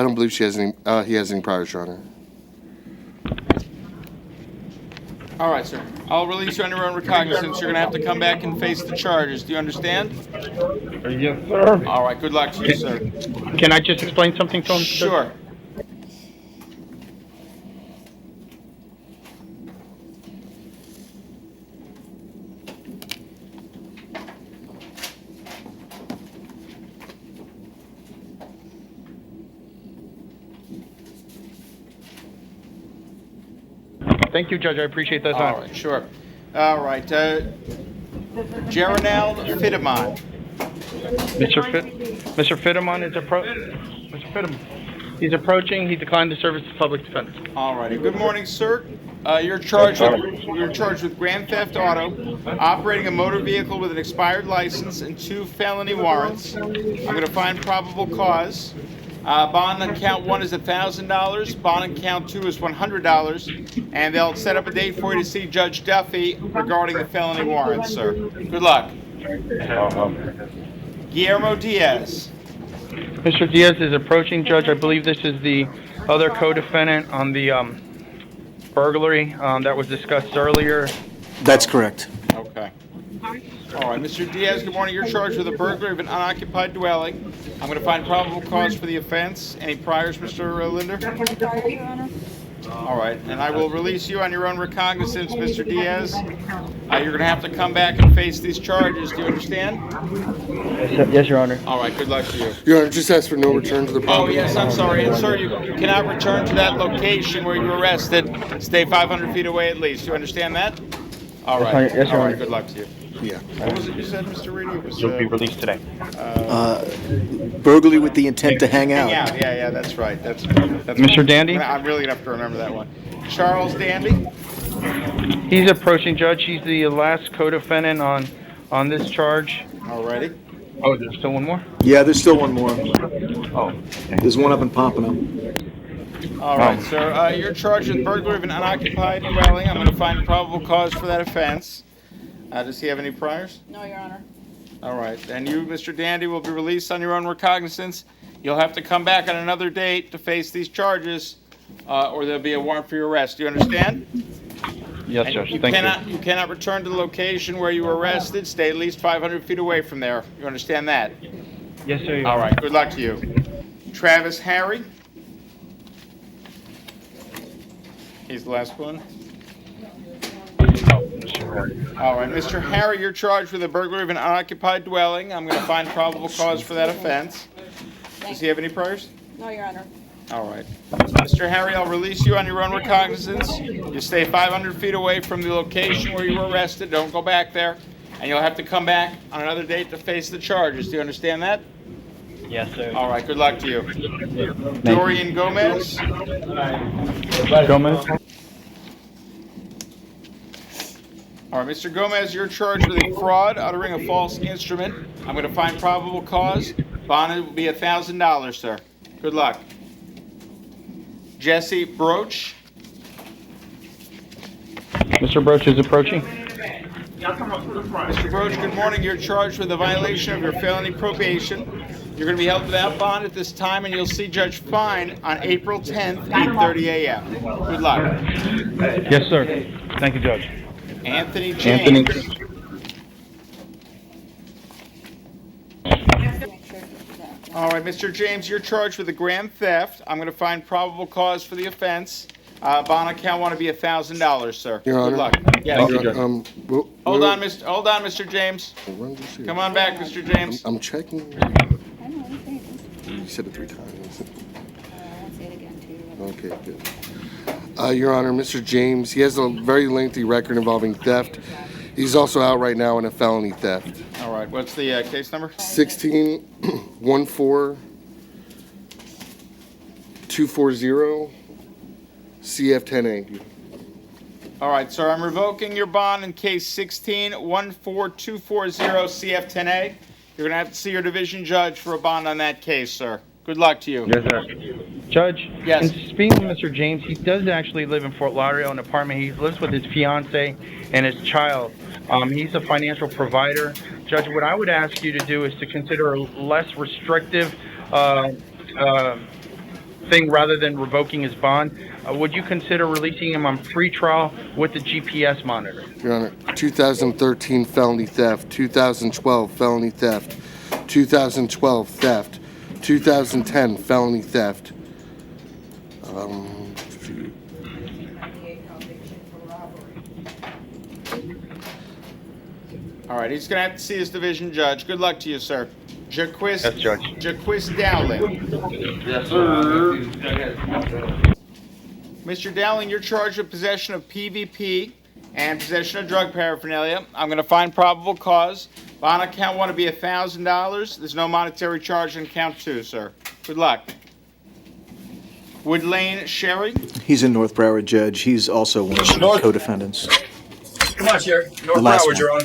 G: don't believe he has any priors, Your Honor.
A: All right, sir. I'll release you on your own recognizance. You're going to have to come back and face the charges. Do you understand?
K: Yes, sir.
A: All right. Good luck to you, sir.
K: Can I just explain something to him?
A: Sure.
K: Thank you, Judge. I appreciate that
A: All
K: time.
A: right, sure. All right. Geronel Fidamon.
K: Mr. Fidamon is Mr. Fidamon. He's approaching. He declined to serve as public defender.
A: All righty. Good morning, sir. You're charged with grand theft auto, operating a motor vehicle with an expired license, and 2 felony warrants. I'm going to find probable cause. Bond on count 1 is $1,000. Bond on count 2 is $100, and they'll set up a date for you to see Judge Duffy regarding the felony warrants, sir. Good luck. Guillermo Diaz.
K: Mr. Diaz is approaching, Judge. I believe this is the other co-defendant on the burglary that was discussed earlier.
E: That's correct.
A: Okay. All right, Mr. Diaz, good morning. You're charged with a burglary of an unoccupied dwelling. I'm going to find probable cause for the offense. Any priors, Mr. Linder? All right, and I will release you on your own recognizance, Mr. Diaz. You're going to have to come back and face these charges. Do you understand?
O: Yes, Your Honor.
A: All right, good luck to you.
G: Your Honor, just ask for no return to the property.
A: Oh, yes, I'm sorry. And, sir, you cannot return to that location where you were arrested. Stay 500 feet away at least. Do you understand that? All right.
O: Yes, Your
A: All right,
O: Honor.
A: good luck to you.
G: Yeah.
A: What was it you said, Mr. Reedy? It was,
R: You'll be released today.
E: Burglary with the intent to hang out.
A: Yeah, that's right. That's
R: Mr. Dandy?
A: I'm really gonna have to remember that one. Charles Dandy?
K: He's approaching, Judge. He's the last co-defendant on this charge.
A: Alrighty.
K: Oh, there's still one more?
E: Yeah, there's still one more.
K: Oh.
E: There's one up in Pompano.
A: All right, sir. You're charged with burglary of an unoccupied dwelling. I'm going to find probable cause for that offense. Does he have any priors?
D: No, Your Honor.
A: All right. And you, Mr. Dandy, will be released on your own recognizance. You'll have to come back on another date to face these charges, or there'll be a warrant for your arrest. Do you understand?
R: Yes,
A: And
R: Judge.
A: you
R: Thank
A: You cannot return to the location where you were arrested. Stay at least 500 feet away from there. You understand that?
K: Yes, sir. Your
A: All
K: Honor.
A: right. Good luck to you. Travis Harry. He's the last one. All right, Mr. Harry, you're charged with a burglary of an unoccupied dwelling. I'm going to find probable cause for that offense. Does he have any priors?
D: No, Your Honor.
A: All right. Mr. Harry, I'll release you on your own recognizance. You stay 500 feet away from the location where you were arrested. Don't go back there. And you'll have to come back on another date to face the charges. Do you understand that?
O: Yes, sir.
A: All right, good luck to you. Dorian Gomez.
R: Gomez?
A: All right, Mr. Gomez, you're charged with a fraud, uttering a false instrument. I'm going to find probable cause. Bond will be $1,000, sir. Good luck. Jesse Broach.
K: Mr. Broach is approaching.
A: Mr. Broach, good morning. You're charged with a violation of your felony probation. You're going to be held without bond at this time, and you'll see Judge Fine on April 10th, 8:30 a.m. Good luck.
K: Yes, sir. Thank you, Judge.
A: Anthony James. All right, Mr. James, you're charged with a grand theft. I'm going to find probable cause for the offense. Bond account want to be $1,000, sir.
G: Your Honor.
A: Good luck. Yes. Hold on,
G: Mr.
A: Mr. James. Come on back, Mr. James.
G: I'm checking. You said it 3 times. Okay, good. Your Honor, Mr. James, he has a very lengthy record involving theft. He's also out right now in a felony theft.
A: All right, what's the case number?
G: 16-14240 CF10A.
A: All right, sir, I'm revoking your bond in case 16-14240 CF10A. You're going to have to see your division judge for a bond on that case, sir. Good luck to you.
K: Yes, sir. Judge,
A: Yes.
K: in speaking to Mr. James, he does actually live in Fort Lauderdale, an apartment. He lives with his fiance and his child. He's a financial provider. Judge, what I would ask you to do is to consider a less restrictive thing rather than revoking his bond. Would you consider releasing him on free trial with the GPS monitor?
G: Your Honor, 2013 felony theft, 2012 felony theft, 2012 theft, 2010 felony theft.
A: All right, he's going to have to see his division judge. Good luck to you, sir. Jaquist,
R: Yes, Judge.
A: Jaquist Dowling.
R: Yes, sir.
A: Mr. Dowling, you're charged with possession of PVP and possession of drug paraphernalia. I'm going to find probable cause. Bond on count 1 to be $1,000. There's no monetary charge on count 2, sir. Good luck. Wood Lane Sherry.
E: He's in North Broward, Judge. He's also one of the co-defendants.
J: Come on, Sherry. North
E: The last
J: Broward, you're on.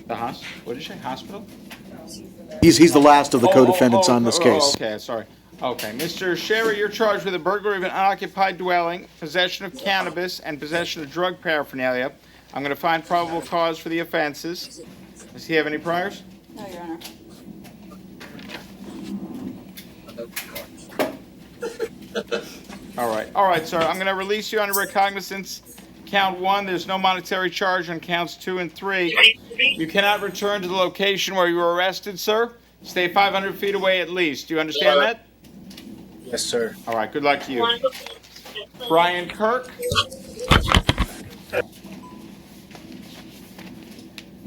A: The what did you say? Hospital?
E: He's the last of the co-defendants on this case.
A: Okay, sorry. Okay, Mr. Sherry, you're charged with a burglary of an unoccupied dwelling, possession of cannabis, and possession of drug paraphernalia. I'm going to find probable cause for the offenses. Does he have any priors?
D: No, Your Honor.
A: All right, sir. I'm going to release you on recognizance. Count 1, there's no monetary charge on counts 2 and 3. You cannot return to the location where you were arrested, sir. Stay 500 feet away at least. Do you understand that?
J: Yes, sir.
A: All right, good luck to you. Brian Kirk.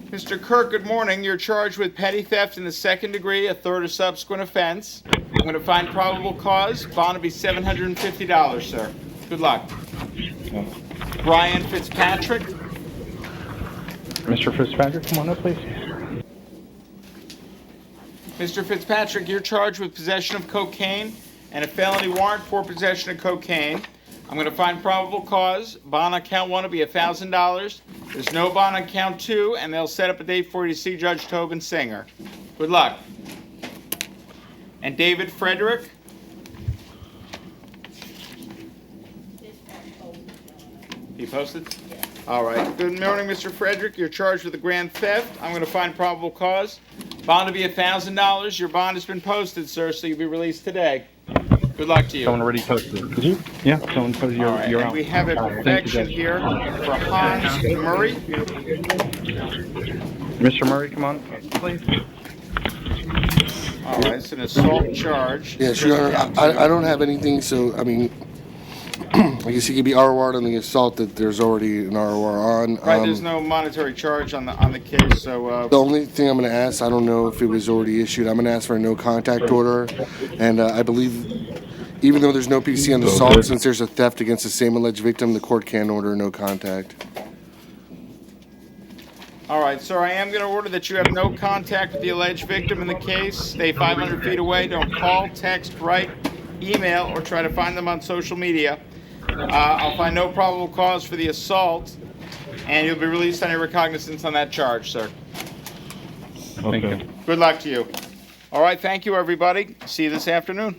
A: Mr. Kirk, good morning. You're charged with petty theft in the 2nd degree, a third or subsequent offense. I'm going to find probable cause. Bond will be $750, sir. Good luck. Brian Fitzpatrick.
K: Mr. Fitzpatrick, come on up, please.
A: Mr. Fitzpatrick, you're charged with possession of cocaine and a felony warrant for possession of cocaine. I'm going to find probable cause. Bond on count 1 will be $1,000. There's no bond on count 2, and they'll set up a date for you to see Judge Tobin Singer. Good luck. And David Frederick? He posted? All right. Good morning, Mr. Frederick. You're charged with a grand theft. I'm going to find probable cause. Bond will be $1,000. Your bond has been posted, sir, so you'll be released today. Good luck to you.
K: Someone already posted. Did you? Yeah, someone posted. You're,
A: All right,
K: you're
A: and
K: out.
A: we have a perfection here for Hans Murray.
K: Mr. Murray, come on, please.
A: All right, it's an assault charge.
G: Yes, Your Honor, I don't have anything, so, I mean, I guess he could be ROR'd on the assault that there's already an ROR on.
A: Right, there's no monetary charge on the case, so...
G: The only thing I'm going to ask, I don't know if it was already issued, I'm going to ask for a no contact order, and I believe, even though there's no PC on the assault, since there's a theft against the same alleged victim, the court can order no contact.
A: All right, sir, I am going to order that you have no contact with the alleged victim in the case. Stay 500 feet away. Don't call, text, write, email, or try to find them on social media. I'll find no probable cause for the assault, and you'll be released on your recognizance on that charge, sir.
K: Thank you.
A: Good luck to you. All right, thank you, everybody. See you this afternoon.